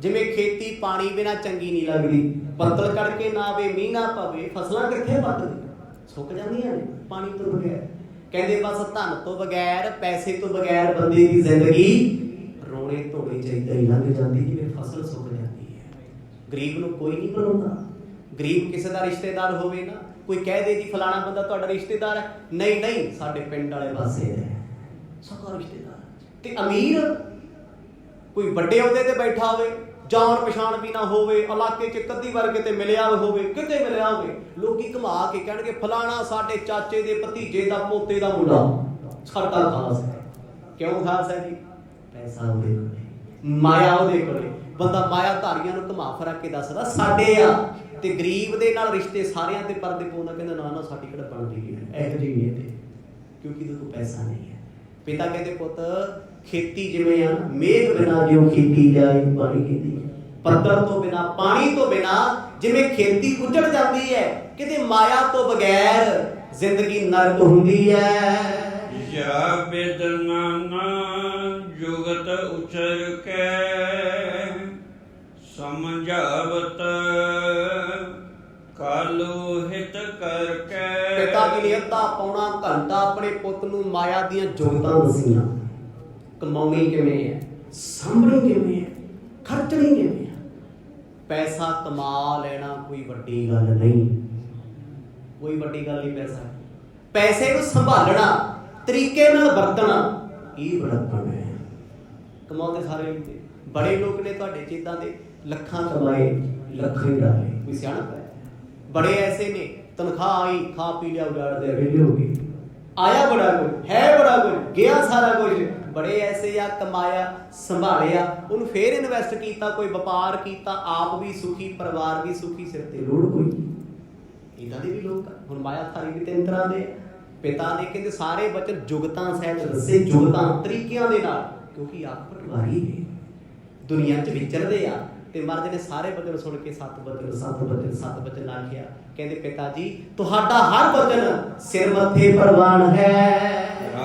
ਜਿਵੇਂ ਖੇਤੀ ਪਾਣੀ ਬਿਨਾ ਚੰਗੀ ਨਹੀਂ ਲੱਗਦੀ, ਬੱਦਲ ਚੜ ਕੇ ਨਾ ਆਵੇ, ਮੀਂਹ ਨਾ ਪਵੇ, ਫਸਲਾਂ ਕਿੱਥੇ ਵੱਧਦੀਆਂ, ਸੁੱਕ ਜਾਂਦੀਆਂ ਨੇ ਪਾਣੀ ਤੋਂ ਬਗੈਰ। ਕਹਿੰਦੇ ਬਸ ਧਨ ਤੋਂ ਬਗੈਰ, ਪੈਸੇ ਤੋਂ ਬਗੈਰ ਬੰਦੇ ਦੀ ਜ਼ਿੰਦਗੀ ਰੋਣੇ ਧੋਣੇ ਚਾਹੀਦਾ ਹੀ ਲੰਘ ਜਾਂਦੀ, ਜਿਵੇਂ ਫਸਲ ਸੁੱਕ ਜਾਂਦੀ ਹੈ। ਗਰੀਬ ਨੂੰ ਕੋਈ ਨਹੀਂ ਬਣਾਉਂਦਾ। ਗਰੀਬ ਕਿਸੇ ਦਾ ਰਿਸ਼ਤੇਦਾਰ ਹੋਵੇ ਨਾ, ਕੋਈ ਕਹਿ ਦੇ ਜੀ ਫਲਾਣਾ ਬੰਦਾ ਤੁਹਾਡਾ ਰਿਸ਼ਤੇਦਾਰ ਹੈ, ਨਹੀਂ ਨਹੀਂ ਸਾਡੇ ਪਿੰਡ ਵਾਲੇ ਪਾਸੇ ਹੈ, ਸਭ ਰਿਸ਼ਤੇਦਾਰ। ਤੇ ਅਮੀਰ ਕੋਈ ਵੱਡੇ ਅਹੁਦੇ ਤੇ ਬੈਠਾ ਹੋਵੇ, ਜਾਣ ਪਛਾਣ ਵੀ ਨਾ ਹੋਵੇ, ਇਲਾਕੇ 'ਚ ਕਦੀ ਵਾਰ ਕਿਤੇ ਮਿਲਿਆ ਹੋਵੇ, ਕਿਤੇ ਮਿਲਿਆ ਹੋਵੇ, ਲੋਕੀ ਘੁਮਾ ਕੇ ਕਹਿਣਗੇ ਫਲਾਣਾ ਸਾਡੇ ਚਾਚੇ ਦੇ ਭਤੀਜੇ ਦਾ ਪੋਤੇ ਦਾ ਮੁੰਡਾ, ਸਾਡਾ ਖਾਸ ਹੈ। ਕਿਉਂ ਖਾਸ ਹੈ ਜੀ? ਪੈਸਾ ਉਹਦੇ ਕੋਲੇ, ਮਾਇਆ ਉਹਦੇ ਕੋਲੇ। ਬੰਦਾ ਮਾਇਆ ਧਾਰੀਆਂ ਨੂੰ ਘੁਮਾ ਫਿਰਾ ਕੇ ਦੱਸਦਾ ਸਾਡੇ ਆ, ਤੇ ਗਰੀਬ ਦੇ ਨਾਲ ਰਿਸ਼ਤੇ ਸਾਰਿਆਂ ਤੇ ਪਰਦੇ ਪਾਉਂਦਾ, ਕਹਿੰਦਾ ਨਾ ਨਾ ਸਾਡੀ ਕਿਹੜਾ ਬਣਦੀ ਹੈ ਇਹੋ ਜਿਹੀ ਨਹੀਂ ਤੇ, ਕਿਉਂਕਿ ਇਹਦੇ ਕੋਲ ਪੈਸਾ ਨਹੀਂ ਹੈ। ਪਿਤਾ ਕਹਿੰਦੇ ਪੁੱਤ ਖੇਤੀ ਜਿਵੇਂ ਆ, ਮੇਘ ਬਿਨਾ ਜਿਉ ਖੇਤੀ ਜਾਏ ਪਾਣੀ ਕਹਿੰਦੀ, ਪੱਤਰ ਤੋਂ ਬਿਨਾ ਪਾਣੀ ਤੋਂ ਬਿਨਾ ਜਿਵੇਂ ਖੇਤੀ ਉੱਜੜ ਜਾਂਦੀ ਹੈ, ਕਿਤੇ ਮਾਇਆ ਤੋਂ ਬਗੈਰ ਜ਼ਿੰਦਗੀ ਨਰਕ ਹੁੰਦੀ ਹੈ। ਯਾ ਬਿਦ ਨਾਨਾ ਜੁਗਤ ਉਚਰ ਕੇ, ਸਮਝਾਵਤ ਕਾਲੂ ਹਿਤ ਕਰਕੇ। ਪਿਤਾ ਜੀ ਨੇ ਅੱਧਾ ਪੌਣਾ ਘੰਟਾ ਆਪਣੇ ਪੁੱਤ ਨੂੰ ਮਾਇਆ ਦੀਆਂ ਜੁਗਤਾਂ ਦੱਸੀਆਂ, ਕਮਾਉਣੀ ਕਿਵੇਂ ਹੈ, ਸਾਂਭਣੀ ਕਿਵੇਂ ਹੈ, ਖਰਚਣੀ ਕਿਵੇਂ ਹੈ। ਪੈਸਾ ਕਮਾ ਲੈਣਾ ਕੋਈ ਵੱਡੀ ਗੱਲ ਨਹੀਂ, ਕੋਈ ਵੱਡੀ ਗੱਲ ਨਹੀਂ। ਪੈਸੇ ਨੂੰ ਸੰਭਾਲਣਾ, ਤਰੀਕੇ ਨਾਲ ਵਰਤਣਾ, ਇਹ ਬੜਪਣ ਹੈ। ਕਮਾਉਂਦੇ ਸਾਰੇ ਹੁੰਦੇ, ਬੜੇ ਲੋਕ ਨੇ ਤੁਹਾਡੇ ਚ ਏਦਾਂ ਦੇ, ਲੱਖਾਂ ਕਮਾਏ ਲੱਖਾਂ ਹੀ ਡਾਲੇ। ਕੋਈ ਸਿਆਣਪ ਹੈ? ਬੜੇ ਐਸੇ ਨੇ ਤਨਖਾਹ ਆਈ ਖਾ ਪੀ ਲਿਆ ਉਜਾੜਦੇ ਵਿਹਲੇ ਹੋ ਗਏ, ਆਇਆ ਬੜਾ ਕੁਝ ਹੈ, ਬੜਾ ਕੁਝ ਗਿਆ ਸਾਰਾ ਕੁਝ। ਬੜੇ ਐਸੇ ਆ ਕਮਾਇਆ ਸੰਭਾਲਿਆ, ਉਹਨੂੰ ਫੇਰ ਇਨਵੈਸਟ ਕੀਤਾ, ਕੋਈ ਵਪਾਰ ਕੀਤਾ, ਆਪ ਵੀ ਸੁਖੀ ਪਰਿਵਾਰ ਵੀ ਸੁਖੀ, ਸਿਰ ਤੇ ਲੋੜ ਕੋਈ। ਇਹਨਾਂ ਦੇ ਵੀ ਲੋਕ ਆ। ਹੁਣ ਮਾਇਆ ਥਾਰੀ ਵੀ 3 ਤਰ੍ਹਾਂ ਦੇ। ਪਿਤਾ ਨੇ ਕਹਿੰਦੇ ਸਾਰੇ ਬਚਨ ਜੁਗਤਾਂ ਸਹਿਤ ਦੱਸੇ, ਜੁਗਤਾਂ ਤਰੀਕਿਆਂ ਦੇ ਨਾਲ, ਕਿਉਂਕਿ ਆਪ ਪਟਵਾਰੀ ਨੇ, ਦੁਨੀਆ 'ਚ ਵਿਚਰਦੇ ਆ। ਤੇ ਮਹਾਰਾਜ ਨੇ ਸਾਰੇ ਬਚਨ ਸੁਣ ਕੇ 7 ਬਚਨ ਆਖਿਆ। ਕਹਿੰਦੇ ਪਿਤਾ ਜੀ ਤੁਹਾਡਾ ਹਰ ਬਚਨ ਸਿਰ ਮੱਥੇ ਪ੍ਰਵਾਨ ਹੈ।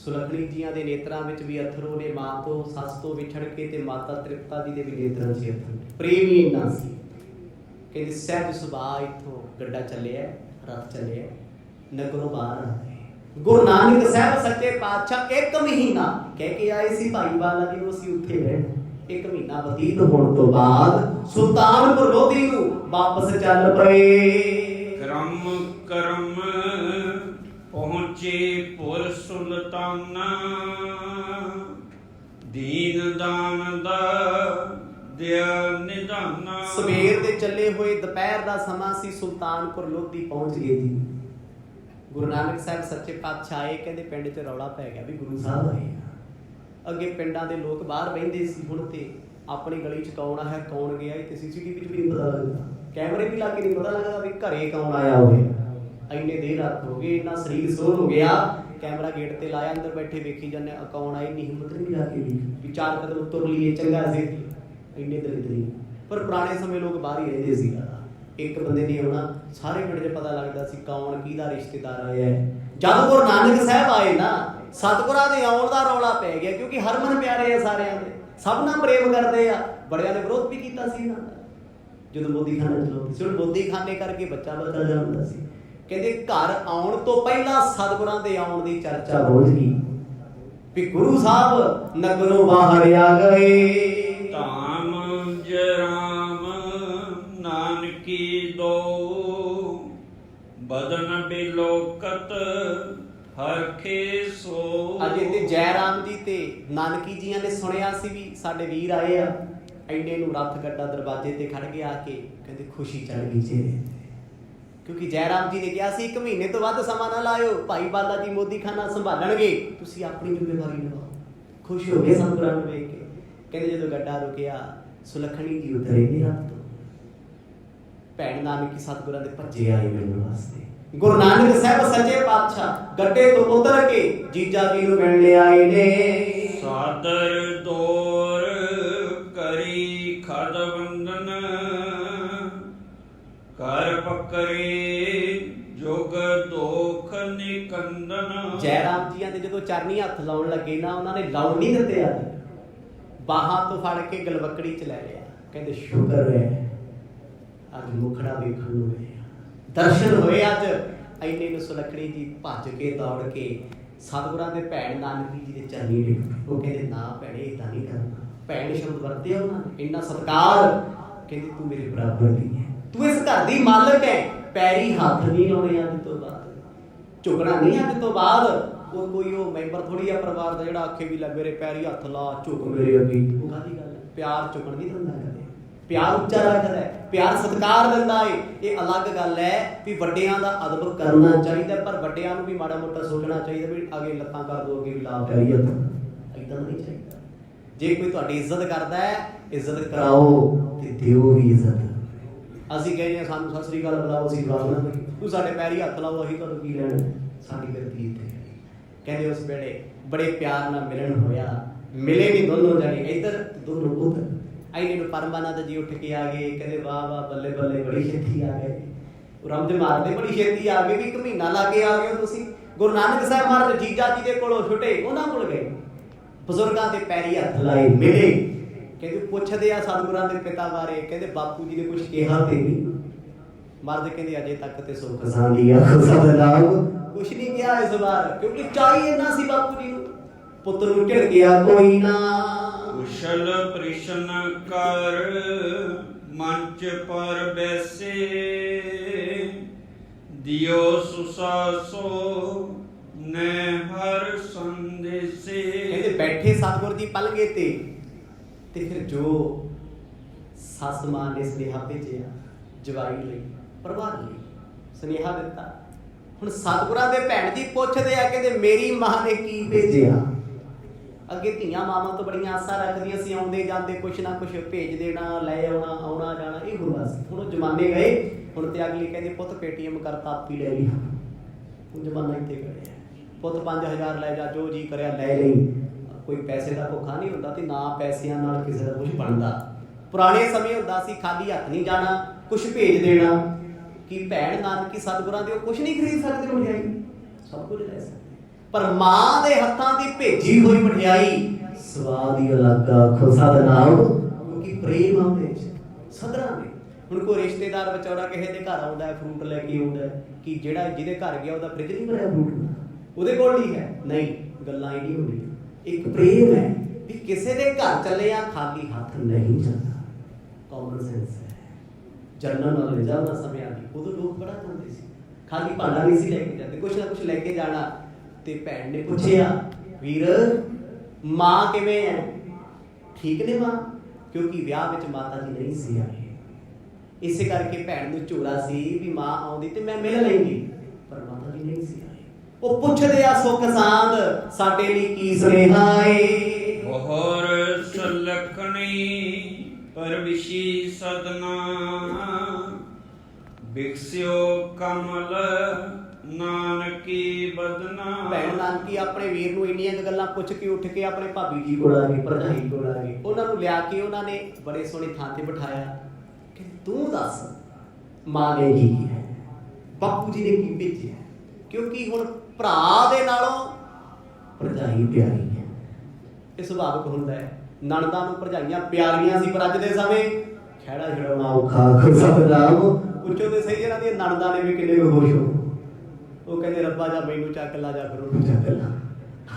ਸੁਲੱਖਣੀ ਜੀਆਂ ਦੇ ਨੇਤਰਾਂ ਵਿੱਚ ਵੀ ਅਥਰੂ ਨੇ, ਮਾਂ ਤੋਂ ਸੱਸ ਤੋਂ ਵਿਛੜ ਕੇ, ਤੇ ਮਾਤਾ ਤ੍ਰਿਪਤਾ ਜੀ ਦੇ ਵੀ ਨੇਤਰਾਂ 'ਚ ਅਥਰੂ। ਪ੍ਰੇਮ ਹੀ ਇੰਨਾ ਸੀ। ਕਹਿੰਦੇ ਸਹਿਜ ਸੁਭਾਅ ਇੱਥੋਂ ਗੱਡਾ ਚੱਲਿਆ, ਰਥ ਚੱਲਿਆ, ਨਗਰੋਂ ਬਾਹਰ ਆ ਗਏ। ਗੁਰੂ ਨਾਨਕ ਸਾਹਿਬ ਸੱਚੇ ਪਾਤਸ਼ਾਹ 1 ਮਹੀਨਾ ਕਹਿ ਕੇ ਆਏ ਸੀ ਭਾਈ ਬਾਲਾ ਜੀ ਨੂੰ ਅਸੀਂ ਉੱਥੇ ਰਹਿਣਾ। 1 ਮਹੀਨਾ ਬਤੀਤ ਹੋਣ ਤੋਂ ਬਾਅਦ ਸੁਲਤਾਨਪੁਰ ਲੋਧੀ ਨੂੰ ਵਾਪਸ ਚੱਲ ਪਏ। ਕਰਮ ਪਹੁੰਚੇ ਪੁਰ ਸੁਲਤਾਨਾ, ਦੀਨ ਦਾਨ ਦਾ ਦਿਆ ਨਿਧਾਨਾ। ਸਵੇਰ ਦੇ ਚੱਲੇ ਹੋਏ, ਦੁਪਹਿਰ ਦਾ ਸਮਾਂ ਸੀ, ਸੁਲਤਾਨਪੁਰ ਲੋਧੀ ਪਹੁੰਚ ਗਏ ਜੀ। ਗੁਰੂ ਨਾਨਕ ਸਾਹਿਬ ਸੱਚੇ ਪਾਤਸ਼ਾਹ ਆਏ। ਕਹਿੰਦੇ ਪਿੰਡ 'ਚ ਰੌਲਾ ਪੈ ਗਿਆ ਵੀ ਗੁਰੂ ਸਾਹਿਬ ਆਏ ਆ। ਅੱਗੇ ਪਿੰਡਾਂ ਦੇ ਲੋਕ ਬਾਹਰ ਬਹਿੰਦੇ ਸੀ, ਹੁਣ ਤੇ ਆਪਣੀ ਗਲੀ 'ਚ ਕੌਣ ਆਇਆ, ਕੌਣ ਗਿਆ, ਇਹ ਤੇ ਸੀਸੀਟੀਵੀ 'ਚ ਵੀ ਨਹੀਂ ਪਤਾ ਲੱਗਦਾ, ਕੈਮਰੇ ਵੀ ਲਾ ਕੇ ਨਹੀਂ ਪਤਾ ਲੱਗਦਾ ਵੀ ਘਰੇ ਕੌਣ ਆਇਆ ਹੋਵੇ। ਇੰਨੇ ਦੇਰ ਰਾਤ ਹੋ ਗਈ, ਇੰਨਾ ਸਰੀਰ ਸੋਹ ਹੋ ਗਿਆ, ਕੈਮਰਾ ਗੇਟ ਤੇ ਲਾਇਆ, ਅੰਦਰ ਬੈਠੇ ਵੇਖੀ ਜਾਂਦੇ ਕੌਣ ਆਏ, ਨਹੀਂ ਹਿੰਮਤ ਨਹੀਂ ਲਾ ਕੇ ਵੀ 4 ਕਦਮ ਤੁਰ ਲਈਏ, ਚੰਗਾ ਸੀ। ਇੰਨੇ ਦਰਿਦਰੀ, ਪਰ ਪੁਰਾਣੇ ਸਮੇਂ ਲੋਕ ਬਾਹਰ ਹੀ ਰਹਿੰਦੇ ਸੀ। ਇੱਕ ਬੰਦੇ ਨੇ ਆਉਣਾ, ਸਾਰੇ ਪਿੰਡ 'ਚ ਪਤਾ ਲੱਗਦਾ ਸੀ ਕੌਣ ਕਿਹਦਾ ਰਿਸ਼ਤੇਦਾਰ ਆਇਆ ਹੈ। ਜਦ ਗੁਰੂ ਨਾਨਕ ਸਾਹਿਬ ਆਏ ਨਾ, ਸਤਿਗੁਰਾਂ ਦੇ ਆਉਣ ਦਾ ਰੌਲਾ ਪੈ ਗਿਆ, ਕਿਉਂਕਿ ਹਰਮਨ ਪਿਆਰੇ ਆ ਸਾਰਿਆਂ ਦੇ, ਸਭ ਨਾਲ ਪ੍ਰੇਮ ਕਰਦੇ ਆ। ਬੜਿਆਂ ਨੇ ਵਿਰੋਧ ਵੀ ਕੀਤਾ ਸੀ ਇਹਨਾਂ ਦਾ ਜਦੋਂ ਮੋਦੀਖਾਨਾ ਚਲਾਉਂਦੇ ਸੀ। ਹੁਣ ਮੋਦੀਖਾਨੇ ਕਰਕੇ ਬੱਚਾ ਜਨਮਦਾ ਸੀ। ਕਹਿੰਦੇ ਘਰ ਆਉਣ ਤੋਂ ਪਹਿਲਾਂ ਸਤਿਗੁਰਾਂ ਦੇ ਆਉਣ ਦੀ ਚਰਚਾ ਹੋ ਗਈ ਵੀ ਗੁਰੂ ਸਾਹਿਬ ਨਗਰੋਂ ਬਾਹਰ ਆ ਗਏ। ਧਾਮ ਜਰਾਮ ਨਾਨਕੀ ਦੋ, ਬਦਨ ਬਿਲੋਕਤ ਹਰਖੇ ਸੋ। ਅਜੇ ਤੇ ਜੈ ਰਾਮ ਜੀ ਤੇ ਨਾਨਕੀ ਜੀਆਂ ਨੇ ਸੁਣਿਆ ਸੀ ਵੀ ਸਾਡੇ ਵੀਰ ਆਏ ਆ। ਐਨੇ ਨੂੰ ਰੱਥ ਗੱਡਾ ਦਰਵਾਜ਼ੇ ਤੇ ਖੜ ਗਿਆ ਕੇ, ਕਹਿੰਦੇ ਖੁਸ਼ੀ ਚੜ ਗਈ ਚਿਹਰੇ ਤੇ, ਕਿਉਂਕਿ ਜੈ ਰਾਮ ਜੀ ਨੇ ਕਿਹਾ ਸੀ 1 ਮਹੀਨੇ ਤੋਂ ਵੱਧ ਸਮਾਂ ਨਾ ਲਾਇਓ, ਭਾਈ ਬਾਲਾ ਜੀ ਮੋਦੀਖਾਨਾ ਸੰਭਾਲਣਗੇ, ਤੁਸੀਂ ਆਪਣੀ ਜ਼ਿੰਮੇਵਾਰੀ ਨਿਭਾਓ। ਖੁਸ਼ ਹੋ ਗਏ ਸਤਿਗੁਰਾਂ ਨੂੰ ਵੇਖ ਕੇ। ਕਹਿੰਦੇ ਜਦੋਂ ਗੱਡਾ ਰੁਕਿਆ, ਸੁਲੱਖਣੀ ਜੀ ਉਤਰੇ ਨੇ ਰੱਥ ਤੋਂ। ਭੈਣ ਨਾਨਕੀ ਸਤਿਗੁਰਾਂ ਦੇ ਭੱਜੇ ਆਏ ਮਿਲਣ ਵਾਸਤੇ। ਗੁਰੂ ਨਾਨਕ ਸਾਹਿਬ ਸੱਚੇ ਪਾਤਸ਼ਾਹ ਗੱਡੇ ਤੋਂ ਉਤਰ ਕੇ ਜੀਜਾ ਜੀ ਨੂੰ ਮਿਲਣ ਆਏ ਨੇ। ਸਾਦਰ ਦੌਰ ਕਰੀ ਖਦ ਵੰਦਨ, ਕਰ ਪਕਰੇ ਜੁਗ ਦੋਖ ਨਿਕੰਦਨ। ਜੈ ਰਾਮ ਜੀਆਂ ਦੇ ਜਦੋਂ ਚਰਨੀ ਹੱਥ ਲਾਉਣ ਲੱਗੇ ਨਾ, ਉਹਨਾਂ ਨੇ ਲਾਉਣ ਨਹੀਂ ਦਿੱਤੇ, ਅੱਜ ਬਾਹਾਂ ਤੋਂ ਫੜ ਕੇ ਗਲਵਕੜੀ 'ਚ ਲੈ ਲਿਆ। ਕਹਿੰਦੇ ਸ਼ੁਕਰ ਹੈ ਅੱਜ ਮੁਖੜਾ ਵੇਖਣ ਨੂੰ ਮਿਲਿਆ, ਦਰਸ਼ਨ ਹੋਏ ਅੱਜ। ਇੰਨੇ ਨੂੰ ਸੁਲੱਖਣੀ ਜੀ ਭੱਜ ਕੇ ਦੌੜ ਕੇ ਸਤਿਗੁਰਾਂ ਦੇ ਭੈਣ ਨਾਨਕੀ ਜੀ ਦੇ ਚਰਨੀ ਡਿੱਗ। ਉਹ ਕਹਿੰਦੇ ਨਾ ਭੈਣੇ ਏਦਾਂ ਨਹੀਂ ਕਰਨਾ। ਭੈਣ ਸ਼ਬਦ ਵਰਤਿਆ ਉਹਨਾਂ ਨੇ, ਇੰਨਾ ਸਤਿਕਾਰ। ਕਹਿੰਦੇ ਤੂੰ ਮੇਰੇ ਬਰਾਬਰ ਨਹੀਂ ਹੈ, ਤੂੰ ਇਸ ਘਰ ਦੀ ਮਾਲਕ ਹੈ, ਪੈਰੀ ਹੱਥ ਨਹੀਂ ਲਾਉਣੇ ਅੱਜ ਤੋਂ ਬਾਅਦ, ਝੁਕਣਾ ਨਹੀਂ ਅੱਜ ਤੋਂ ਬਾਅਦ। ਉਹ ਕੋਈ ਉਹ ਮੈਂਬਰ ਥੋੜੀ ਆ ਪਰਿਵਾਰ ਦਾ ਜਿਹੜਾ ਆਖੇ ਵੀ ਲੈ ਮੇਰੇ ਪੈਰੀ ਹੱਥ ਲਾ, ਝੁਕ ਮੇਰੇ ਅੱਗੇ। ਉਹ ਕਾਹਦੀ ਗੱਲ ਹੈ? ਪਿਆਰ ਝੁਕਣ ਨਹੀਂ ਦਿੰਦਾ ਕਦੇ, ਪਿਆਰ ਉੱਚਾ ਰੱਖਦਾ ਹੈ, ਪਿਆਰ ਸਤਿਕਾਰ ਦਿੰਦਾ ਹੈ। ਇਹ ਅਲੱਗ ਗੱਲ ਹੈ ਵੀ ਵੱਡਿਆਂ ਦਾ ਅਦਬ ਕਰਨਾ ਚਾਹੀਦਾ, ਪਰ ਵੱਡਿਆਂ ਨੂੰ ਵੀ ਮਾੜਾ ਮੋਟਾ ਸੋਚਣਾ ਚਾਹੀਦਾ ਵੀ ਅੱਗੇ ਲੱਤਾਂ ਕਰ ਦੋ, ਅੱਗੇ ਵੀ ਲਾ ਪੈਰੀ ਹੱਥ, ਏਦਾਂ ਨਹੀਂ ਚਾਹੀਦਾ। ਜੇ ਕੋਈ ਤੁਹਾਡੀ ਇੱਜ਼ਤ ਕਰਦਾ ਹੈ, ਇੱਜ਼ਤ ਕਰਾਓ ਤੇ ਦਿਓ ਵੀ ਇੱਜ਼ਤ। ਅਸੀਂ ਕਹਿੰਦੇ ਹਾਂ ਸਾਨੂੰ ਸਤਿ ਸ੍ਰੀ ਅਕਾਲ ਬੁਲਾਓ, ਅਸੀਂ ਬੁਲਾਉਣਾ, ਤੂੰ ਸਾਡੇ ਪੈਰੀ ਹੱਥ ਲਾਓ, ਅਸੀਂ ਤੁਹਾਨੂੰ ਕੀ ਲੈਣਾ, ਸਾਡੀ ਗਲਤੀ ਤੇ। ਕਹਿੰਦੇ ਉਸ ਵੇਲੇ ਬੜੇ ਪਿਆਰ ਨਾਲ ਮਿਲਣ ਹੋਇਆ, ਮਿਲੇ ਵੀ ਦੋਨੋਂ ਜਾਣੇ, ਇੱਧਰ ਦੋਨੋਂ ਉੱਧਰ। ਐਨੇ ਨੂੰ ਪਰਮਾਨੰਦ ਜੀ ਉੱਠ ਕੇ ਆ ਗਏ। ਕਹਿੰਦੇ ਵਾਹ ਵਾਹ ਬੱਲੇ ਬੱਲੇ, ਬੜੀ ਛੇਤੀ ਆ ਗਏ। ਰਮਜ ਮਾਰਦੇ ਬੜੀ ਛੇਤੀ ਆ ਗਏ, ਵੀ 1 ਮਹੀਨਾ ਲਾ ਕੇ ਆ ਗਏ ਤੁਸੀਂ। ਗੁਰੂ ਨਾਨਕ ਸਾਹਿਬ ਮਹਾਰਾਜ ਜੀਜਾ ਜੀ ਦੇ ਕੋਲੋਂ ਛੁੱਟੇ, ਉਹਨਾਂ ਕੋਲ ਗਏ, ਬਜ਼ੁਰਗਾਂ ਦੇ ਪੈਰੀ ਹੱਥ ਲਾਏ, ਮਿਲੇ। ਕਹਿੰਦੇ ਪੁੱਛਦੇ ਆ ਸਤਿਗੁਰਾਂ ਦੇ ਪਿਤਾ ਬਾਰੇ। ਕਹਿੰਦੇ ਬਾਪੂ ਜੀ ਨੇ ਕੁਝ ਕਿਹਾ ਤੇ ਨਹੀਂ। ਮਰਦ ਕਹਿੰਦੇ ਅਜੇ ਤੱਕ ਤੇ ਸੁੱਖ ਸਾਂਦੀ ਆਖੋ ਸਭ ਨਾਮ, ਕੁਛ ਨਹੀਂ ਕਿਹਾ ਇਸ ਵਾਰ, ਕਿਉਂਕਿ ਚਾਹੀ ਇੰਨਾ ਸੀ ਬਾਪੂ ਜੀ ਨੂੰ। ਪੁੱਤਰ ਨੂੰ ਝਿੜਕਿਆ ਕੋਈ ਨਾ। ਕੁਸ਼ਲ ਪ੍ਰਿਸ਼ਨ ਕਰ ਮੰਚ ਪਰ ਬੈਸੇ, ਦਿਓ ਸੁਸਾਸੋ ਨੇ ਹਰ ਸੰਦੇਸੇ। ਕਹਿੰਦੇ ਬੈਠੇ ਸਤਿਗੁਰ ਜੀ ਪਲਗੇ ਤੇ ਫਿਰ ਜੋ ਸੱਸ ਮਾਂ ਨੇ ਸੁਨੇਹਾ ਭੇਜਿਆ ਜਵਾਈ ਲਈ, ਪਰਿਵਾਰ ਲਈ ਸੁਨੇਹਾ ਦਿੱਤਾ। ਹੁਣ ਸਤਿਗੁਰਾਂ ਦੇ ਭੈਣ ਜੀ ਪੁੱਛਦੇ ਆ, ਕਹਿੰਦੇ ਮੇਰੀ ਮਾਂ ਨੇ ਕੀ ਭੇਜਿਆ। ਅੱਗੇ ਧੀਆਂ ਮਾਵਾਂ ਤੋਂ ਬੜੀਆਂ ਆਸਾਂ ਰੱਖਦੀਆਂ ਸੀ, ਆਉਂਦੇ ਜਾਂਦੇ ਕੁਛ ਨਾ ਕੁਛ ਭੇਜ ਦੇਣਾ, ਲੈ ਆਉਣਾ, ਆਉਣਾ ਜਾਣਾ, ਇਹ ਹੁੰਦਾ ਸੀ। ਹੁਣ ਉਹ ਜ਼ਮਾਨੇ ਗਏ, ਹੁਣ ਤੇ ਅਗਲੀ ਕਹਿੰਦੇ ਪੁੱਤ ਪੇਟੀਐਮ ਕਰਤਾ ਆਪੀ ਲੈ ਲਈ। ਹੁਣ ਜ਼ਮਾਨਾ ਇੱਥੇ ਗੜਿਆ, ਪੁੱਤ 5000 ਲੈ ਜਾ, ਜੋ ਜੀ ਕਰਿਆ ਲੈ ਲਈ। ਕੋਈ ਪੈਸੇ ਦਾ ਭੁੱਖਾ ਨਹੀਂ ਹੁੰਦਾ ਤੇ ਨਾ ਪੈਸਿਆਂ ਨਾਲ ਕਿਸੇ ਦਾ ਕੁਝ ਬਣਦਾ। ਪੁਰਾਣੇ ਸਮੇਂ ਹੁੰਦਾ ਸੀ ਖਾਲੀ ਹੱਥ ਨਹੀਂ ਜਾਣਾ, ਕੁਛ ਭੇਜ ਦੇਣਾ। ਕਿ ਭੈਣ ਨਾਨਕੀ ਸਤਿਗੁਰਾਂ ਦੇ ਉਹ ਕੁਛ ਨਹੀਂ ਖਰੀਦ ਸਕਦੇ, ਮਠਿਆਈ ਸਭ ਕੁਝ ਲੈ ਸਕਦੇ। ਪਰ ਮਾਂ ਦੇ ਹੱਥਾਂ ਦੀ ਭੇਜੀ ਹੋਈ ਮਠਿਆਈ ਸਵਾਦ ਹੀ ਅਲੱਗ ਆਖੋ ਸਤਿਨਾਮ, ਕਿਉਂਕਿ ਪ੍ਰੇਮ ਆ ਵਿੱਚ ਸਧਰਾਂ ਨੇ। ਹੁਣ ਕੋਈ ਰਿਸ਼ਤੇਦਾਰ ਵਿਚਾਰਾ ਕਿਸੇ ਦੇ ਘਰ ਆਉਂਦਾ, ਫਰੂਟ ਲੈ ਕੇ ਆਉਂਦਾ, ਕਿ ਜਿਹੜਾ ਜਿਹਦੇ ਘਰ ਗਿਆ ਉਹਦਾ ਫ੍ਰਿਜ ਨਹੀਂ ਭਰਿਆ ਫਰੂਟ ਦਾ, ਉਹਦੇ ਕੋਲ ਨਹੀਂ ਹੈ, ਨਹੀਂ, ਗੱਲਾਂ ਹੀ ਨਹੀਂ ਹੁੰਦੀਆਂ। ਇੱਕ ਪ੍ਰੇਮ ਹੈ ਵੀ ਕਿਸੇ ਦੇ ਘਰ ਚੱਲੇ ਆ ਖਾਲੀ ਹੱਥ ਨਹੀਂ ਜਾਂਦਾ, ਕਾਮਨ ਸੈਂਸ ਹੈ। ਜਨਰਲ ਨੌਲੇਜ ਆ ਉਹਨਾਂ ਸਮਿਆਂ ਦੀ, ਉਦੋਂ ਲੋਕ ਬੜਾ ਜਾਂਦੇ ਸੀ, ਖਾਲੀ ਭਾਂਡਾ ਨਹੀਂ ਸੀ ਲੈ ਕੇ ਜਾਂਦੇ, ਕੁਛ ਨਾ ਕੁਛ ਲੈ ਕੇ ਜਾਣਾ। ਤੇ ਭੈਣ ਨੇ ਪੁੱਛਿਆ, ਵੀਰ ਮਾਂ ਕਿਵੇਂ ਹੈ, ਠੀਕ ਨੇ ਮਾਂ? ਕਿਉਂਕਿ ਵਿਆਹ ਵਿੱਚ ਮਾਤਾ ਜੀ ਨਹੀਂ ਸੀ ਆਏ, ਇਸੇ ਕਰਕੇ ਭੈਣ ਨੂੰ ਝੋਰਾ ਸੀ ਵੀ ਮਾਂ ਆਉਂਦੀ ਤੇ ਮੈਂ ਮਿਲ ਲੈਂਦੀ, ਪਰ ਮਾਤਾ ਜੀ ਨਹੀਂ ਸੀ ਆਏ। ਉਹ ਪੁੱਛਦੇ ਆ ਸੁੱਖ ਸਾਂਦ ਸਾਡੇ ਲਈ ਕੀ ਸੁਨੇਹਾ ਏ, ਹੋਰ ਸੁਲਖਣੀ ਪਰਵਿਸ਼ੀ ਸਦਨਾ, ਬਿਕਸਿਓ ਕਮਲ ਨਾਨਕੀ ਬਦਨਾ। ਭੈਣ ਨਾਨਕੀ ਆਪਣੇ ਵੀਰ ਨੂੰ ਇੰਨੀਆਂ ਗੱਲਾਂ ਪੁੱਛ ਕੇ ਉੱਠ ਕੇ ਆਪਣੇ ਭਾਬੀ ਜੀ ਕੋਲ ਆ ਗਈ, ਭਰਜਾਈ ਕੋਲ ਆ ਗਈ, ਉਹਨਾਂ ਨੂੰ ਲਿਆ ਕੇ ਉਹਨਾਂ ਨੇ ਬੜੇ ਸੋਹਣੀ ਥਾਂ ਤੇ ਬਿਠਾਇਆ ਕਿ ਤੂੰ ਦੱਸ ਮਾਂ ਨੇ ਕੀ ਕੀਤਾ, ਬਾਪੂ ਜੀ ਨੇ ਕੀ ਭੇਜਿਆ। ਕਿਉਂਕਿ ਹੁਣ ਭਰਾ ਦੇ ਨਾਲੋਂ ਭਰਜਾਈ ਪਿਆਰੀ ਹੈ, ਇਹ ਸੁਭਾਵਿਕ ਹੁੰਦਾ ਹੈ। ਨਣਦਾਂ ਨੂੰ ਭਰਜਾਈਆਂ ਪਿਆਰੀਆਂ ਸੀ, ਪਰ ਅੱਜ ਦੇ ਸਮੇਂ ਖਹਿੜਾ ਛਡਾਉਣਾ ਔਖਾ। ਸਤਿਨਾਮ ਪੁੱਛੋ ਤੇ ਸਹੀ, ਇਹਨਾਂ ਦੀਆਂ ਨਣਦਾਂ ਨੇ ਵੀ ਕਿੰਨੇ ਖੁਸ਼ ਹੋ। ਉਹ ਕਹਿੰਦੇ ਰੱਬਾ ਜਾ ਮੈਨੂੰ ਚੱਕ ਲਾ, ਜਾ ਫਿਰ ਉਹਨੂੰ ਚੱਕ ਲਾ।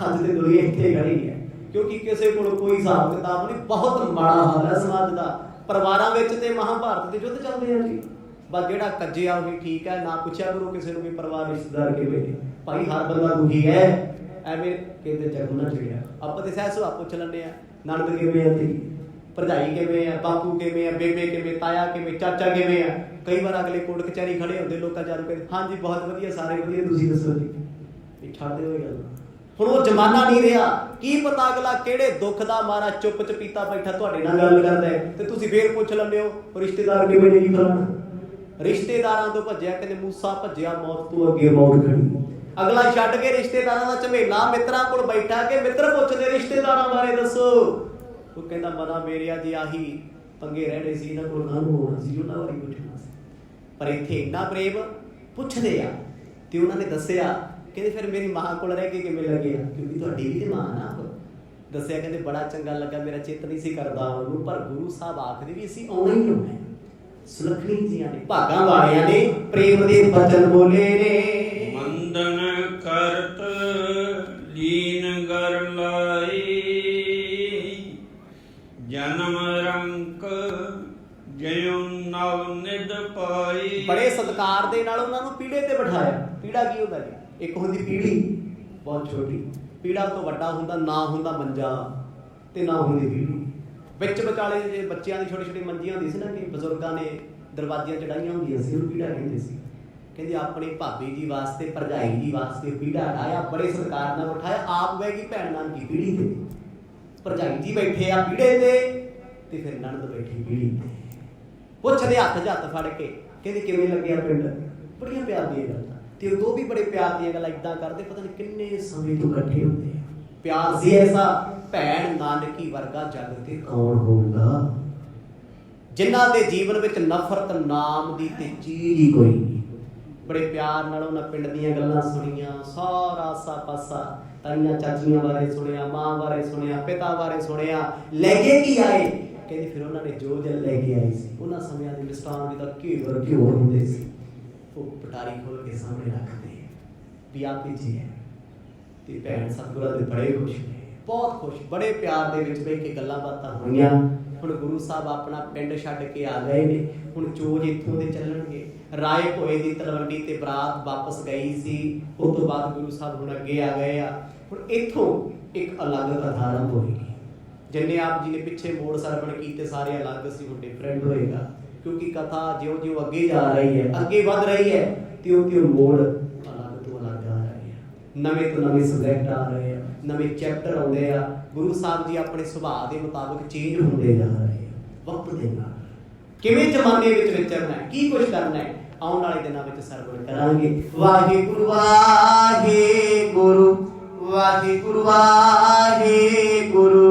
ਅੱਜ ਤੇ ਦੁਨੀਆ ਇੱਥੇ ਖੜੀ ਹੈ, ਕਿਉਂਕਿ ਕਿਸੇ ਕੋਲ ਕੋਈ ਹਿਸਾਬ ਕਿਤਾਬ ਨਹੀਂ। ਬਹੁਤ ਮਾੜਾ ਹਾਲ ਹੈ ਸਮਾਜ ਦਾ। ਪਰਿਵਾਰਾਂ ਵਿੱਚ ਤੇ ਮਹਾਭਾਰਤ ਦੇ ਯੁੱਧ ਚੱਲਦੇ ਆ ਜੀ, ਬਸ ਜਿਹੜਾ ਕੱਜਿਆ ਉਹੀ ਠੀਕ ਹੈ। ਨਾ ਪੁੱਛਿਆ ਕਰੋ ਕਿਸੇ ਨੂੰ ਵੀ ਪਰਿਵਾਰ ਰਿਸ਼ਤੇਦਾਰ ਕਿਵੇਂ ਨੇ, ਭਾਈ ਹਰ ਬੰਦਾ ਦੁਖੀ ਹੈ, ਐਵੇਂ ਕਿਤੇ ਜਗ ਨਾ ਚੜਿਆ। ਆਪਾਂ ਤੇ ਸਹਿ ਸੁਭਾਅ ਪੁੱਛ ਲੈਂਦੇ ਆ, ਨਣਦ ਕਿਵੇਂ ਆ ਤੇਰੀ, ਭਰਜਾਈ ਕਿਵੇਂ ਆ, ਬਾਪੂ ਕਿਵੇਂ ਆ, ਬੇਬੇ ਕਿਵੇਂ, ਤਾਇਆ ਕਿਵੇਂ, ਚਾਚਾ ਕਿਵੇਂ ਆ। ਕਈ ਵਾਰ ਅਗਲੇ ਕੋਰਟ ਕਚਹਿਰੀ ਖੜੇ ਹੁੰਦੇ, ਲੋਕਾਂ ਚਾਰੂ ਕਹਿੰਦੇ ਹਾਂਜੀ ਬਹੁਤ ਵਧੀਆ, ਸਾਰੇ ਵਧੀਆ, ਤੁਸੀਂ ਦੱਸੋ ਜੀ। ਇਹ ਛੱਡਦੇ ਹੋਏ ਗੱਲ। ਹੁਣ ਉਹ ਜ਼ਮਾਨਾ ਨਹੀਂ ਰਿਹਾ, ਕੀ ਪਤਾ ਅਗਲਾ ਕਿਹੜੇ ਦੁੱਖ ਦਾ ਮਾਰਾ ਚੁੱਪ ਚਪੀਤਾ ਬੈਠਾ ਤੁਹਾਡੇ ਨਾਲ ਗੱਲ ਕਰਦਾ ਹੈ ਤੇ ਤੁਸੀਂ ਫੇਰ ਪੁੱਛ ਲੈਂਦੇ ਹੋ ਰਿਸ਼ਤੇਦਾਰ ਕਿਵੇਂ ਨੇ ਜੀ ਫਲਾਣਾ। ਰਿਸ਼ਤੇਦਾਰਾਂ ਤੋਂ ਭੱਜਿਆ, ਕਹਿੰਦੇ ਮੂਸਾ ਭੱਜਿਆ ਮੌਤ ਤੋਂ ਅੱਗੇ ਮੌਤ ਖੜੀ। ਅਗਲਾ ਛੱਡ ਕੇ ਰਿਸ਼ਤੇਦਾਰਾਂ ਦਾ ਝਮੇਲਾ ਮਿੱਤਰਾਂ ਕੋਲ ਬੈਠਾ ਕਿ ਮਿੱਤਰ ਪੁੱਛਦੇ ਰਿਸ਼ਤੇਦਾਰਾਂ ਬਾਰੇ ਦੱਸੋ। ਉਹ ਕਹਿੰਦਾ ਮਨਾ ਮੇਰਿਆ ਜੀ ਆਹੀ ਪੰਗੇ ਰਹਿਣੇ ਸੀ, ਇਹਨਾਂ ਕੋਲ ਨਾ ਹੋਣਾ ਸੀ, ਉਹਨਾਂ ਬਾਰੇ ਪੁੱਛਣਾ ਸੀ। ਪਰ ਇੱਥੇ ਇੰਨਾ ਪ੍ਰੇਮ ਪੁੱਛਦੇ ਆ। ਤੇ ਉਹਨਾਂ ਨੇ ਦੱਸਿਆ, ਕਹਿੰਦੇ ਫਿਰ ਮੇਰੀ ਮਾਂ ਕੋਲ ਰਹਿ ਕੇ ਕਿਵੇਂ ਲੱਗਿਆ, ਕਿਉਂਕਿ ਤੁਹਾਡੀ ਵੀ ਤੇ ਮਾਂ ਨਾ। ਦੱਸਿਆ, ਕਹਿੰਦੇ ਬੜਾ ਚੰਗਾ ਲੱਗਾ, ਮੇਰਾ ਚਿੱਤ ਨਹੀਂ ਸੀ ਕਰਦਾ ਉਹਨੂੰ, ਪਰ ਗੁਰੂ ਸਾਹਿਬ ਆਖਦੇ ਵੀ ਅਸੀਂ ਆਉਣਾ ਹੀ ਆਉਣਾ। ਸੁਲੱਖਣੀ ਜੀਆਂ ਨੇ, ਭਾਗਾਂ ਵਾਲਿਆਂ ਨੇ ਪ੍ਰੇਮ ਦੇ ਬਚਨ ਬੋਲੇ ਨੇ। ਮੰਦਨ ਕਰਤ ਲੀਨ ਗਰ ਲਾਈ, ਜਨਮ ਰੰਕ ਜਿਉ ਨਵ ਨਿਦ ਪਾਈ। ਬੜੇ ਸਤਿਕਾਰ ਦੇ ਨਾਲ ਉਹਨਾਂ ਨੂੰ ਪੀੜੇ ਤੇ ਬਿਠਾਇਆ। ਪੀੜਾ ਕੀ ਹੁੰਦਾ ਜੀ? ਇੱਕ ਹੁੰਦੀ ਪੀੜੀ ਬਹੁਤ ਛੋਟੀ, ਪੀੜਾ ਤੋਂ ਵੱਡਾ ਹੁੰਦਾ, ਨਾ ਹੁੰਦਾ ਮੰਜਾ ਤੇ ਨਾ ਹੁੰਦੀ ਪੀੜੀ। ਵਿੱਚ ਵਿਚਾਲੇ ਜੇ ਬੱਚਿਆਂ ਦੀ ਛੋਟੀ ਛੋਟੀ ਮੰਜੀਆਂ ਹੁੰਦੀ ਸੀ ਨਾ, ਕਿ ਬਜ਼ੁਰਗਾਂ ਨੇ ਦਰਵਾਜ਼ਿਆਂ ਚੜਾਈਆਂ ਹੁੰਦੀਆਂ ਸੀ, ਉਹਨੂੰ ਪੀੜਾ ਕਹਿੰਦੇ ਸੀ। ਕਹਿੰਦੇ ਆਪਣੀ ਭਾਬੀ ਜੀ ਵਾਸਤੇ, ਭਰਜਾਈ ਜੀ ਵਾਸਤੇ ਪੀੜਾ ਢਾਇਆ, ਬੜੇ ਸਤਿਕਾਰ ਨਾਲ ਬਿਠਾਇਆ। ਆਪ ਬਹਿ ਗਈ ਭੈਣ ਨਾਨਕੀ ਪੀੜੀ ਤੇ, ਭਰਜਾਈ ਜੀ ਬੈਠੇ ਆ ਪੀੜੇ ਤੇ ਫਿਰ ਨਣਦ ਬੈਠੀ ਪੀੜੀ ਤੇ। ਪੁੱਛਦੇ ਹੱਥ ਹੱਥ ਫੜ ਕੇ, ਕਹਿੰਦੇ ਕਿਵੇਂ ਲੱਗਿਆ ਪਿੰਡ। ਬੜੀਆਂ ਪਿਆਰ ਦੀਆਂ ਗੱਲਾਂ, ਤੇ ਉਹ ਵੀ ਬੜੇ ਪਿਆਰ ਦੀਆਂ ਗੱਲਾਂ ਏਦਾਂ ਕਰਦੇ, ਪਤਾ ਨਹੀਂ ਕਿੰਨੇ ਸਮੇਂ ਤੋਂ ਇਕੱਠੇ ਹੁੰਦੇ ਆ। ਪਿਆਰ ਸੀ ਐਸਾ, ਭੈਣ ਨਾਨਕੀ ਵਰਗਾ ਜਗ ਤੇ ਕੌਣ ਹੋਊਗਾ। ਜਿਨ੍ਹਾਂ ਦੇ ਜੀਵਨ ਵਿੱਚ ਨਫ਼ਰਤ ਨਾਮ ਦੀ ਤੇ ਚੀਜ਼ ਹੀ ਕੋਈ ਨਹੀਂ। ਬੜੇ ਪਿਆਰ ਨਾਲ ਉਹਨਾਂ ਪਿੰਡ ਦੀਆਂ ਗੱਲਾਂ ਸੁਣੀਆਂ, ਸਾਰਾ ਆਸਾ ਪਾਸਾ, ਤਾਈਆਂ ਚਾਚੀਆਂ ਬਾਰੇ ਸੁਣਿਆ, ਮਾਂ ਬਾਰੇ ਸੁਣਿਆ, ਪਿਤਾ ਬਾਰੇ ਸੁਣਿਆ। ਲੈ ਕੇ ਕੀ ਆਏ? ਕਹਿੰਦੇ ਫਿਰ ਉਹਨਾਂ ਨੇ ਜੋ ਜਲ ਲੈ ਕੇ ਆਏ ਸੀ, ਉਹਨਾਂ ਸਮਿਆਂ ਦੇ ਮਿਸਟਾਨ ਵੀ ਤਾਂ ਘਿਓ ਹੁੰਦੇ ਸੀ, ਉਹ ਪਟਾਰੀ ਖੋਲ ਕੇ ਸਾਹਮਣੇ ਰੱਖਦੇ ਵੀ ਆਹ ਭੇਜੀ ਹੈ। ਤੇ ਭੈਣ ਸਤਿਗੁਰਾਂ ਦੇ ਬੜੇ ਖੁਸ਼ ਨੇ, ਬਹੁਤ ਖੁਸ਼, ਬੜੇ ਪਿਆਰ ਦੇ ਵਿੱਚ ਬਹਿ ਕੇ ਗੱਲਾਂ ਬਾਤਾਂ ਹੋਈਆਂ। ਹੁਣ ਗੁਰੂ ਸਾਹਿਬ ਆਪਣਾ ਪਿੰਡ ਛੱਡ ਕੇ ਆ ਗਏ ਨੇ। ਹੁਣ ਚੋਜ ਇੱਥੋਂ ਦੇ ਚੱਲਣਗੇ। ਰਾਏ ਭੋਏ ਦੀ ਤਲਵੰਡੀ ਤੇ ਬਰਾਤ ਵਾਪਸ ਗਈ ਸੀ, ਉਸ ਤੋਂ ਬਾਅਦ ਗੁਰੂ ਸਾਹਿਬ ਹੁਣ ਅੱਗੇ ਆ ਗਏ ਆ। ਹੁਣ ਇੱਥੋਂ ਇੱਕ ਅਲੱਗ ਕਥਾ ਆਰੰਭ ਹੋਏਗੀ। ਜਿੰਨੇ ਆਪ ਜੀ ਨੇ ਪਿੱਛੇ ਮੋੜ ਸਰਵਣ ਕੀਤੇ ਸਾਰੇ ਅਲੱਗ ਸੀ, ਹੁਣ ਡਿਫਰੈਂਟ ਹੋਏਗਾ। ਕਿਉਂਕਿ ਕਥਾ ਜਿਉਂ ਜਿਉਂ ਅੱਗੇ ਜਾ ਰਹੀ ਹੈ, ਅੱਗੇ ਵੱਧ ਰਹੀ ਹੈ, ਤਿਉਂ ਤਿਉਂ ਮੋੜ ਅਲੱਗ ਤੋਂ ਅਲੱਗ ਆ ਰਹੇ ਆ, ਨਵੇਂ ਤੋਂ ਨਵੇਂ ਸਬਜੈਕਟ ਆ ਰਹੇ ਆ, ਨਵੇਂ ਚੈਪਟਰ ਆਉਂਦੇ ਆ। ਗੁਰੂ ਸਾਹਿਬ ਜੀ ਆਪਣੇ ਸੁਭਾਅ ਦੇ ਮੁਤਾਬਕ ਚੇਂਜ ਹੁੰਦੇ ਜਾ ਰਹੇ ਆ ਵਕਤ ਦੇ ਨਾਲ। ਕਿਵੇਂ ਜ਼ਮਾਨੇ ਵਿੱਚ ਵਿਚਰਨਾ ਹੈ, ਕੀ ਕੁਝ ਕਰਨਾ ਹੈ, ਆਉਣ ਵਾਲੇ ਦਿਨਾਂ ਵਿੱਚ ਸਰਵਣ ਕਰਾਂਗੇ। ਵਾਹਿਗੁਰੂ ਵਾਹਿਗੁਰੂ ਵਾਹਿਗੁਰੂ ਵਾਹਿਗੁਰੂ।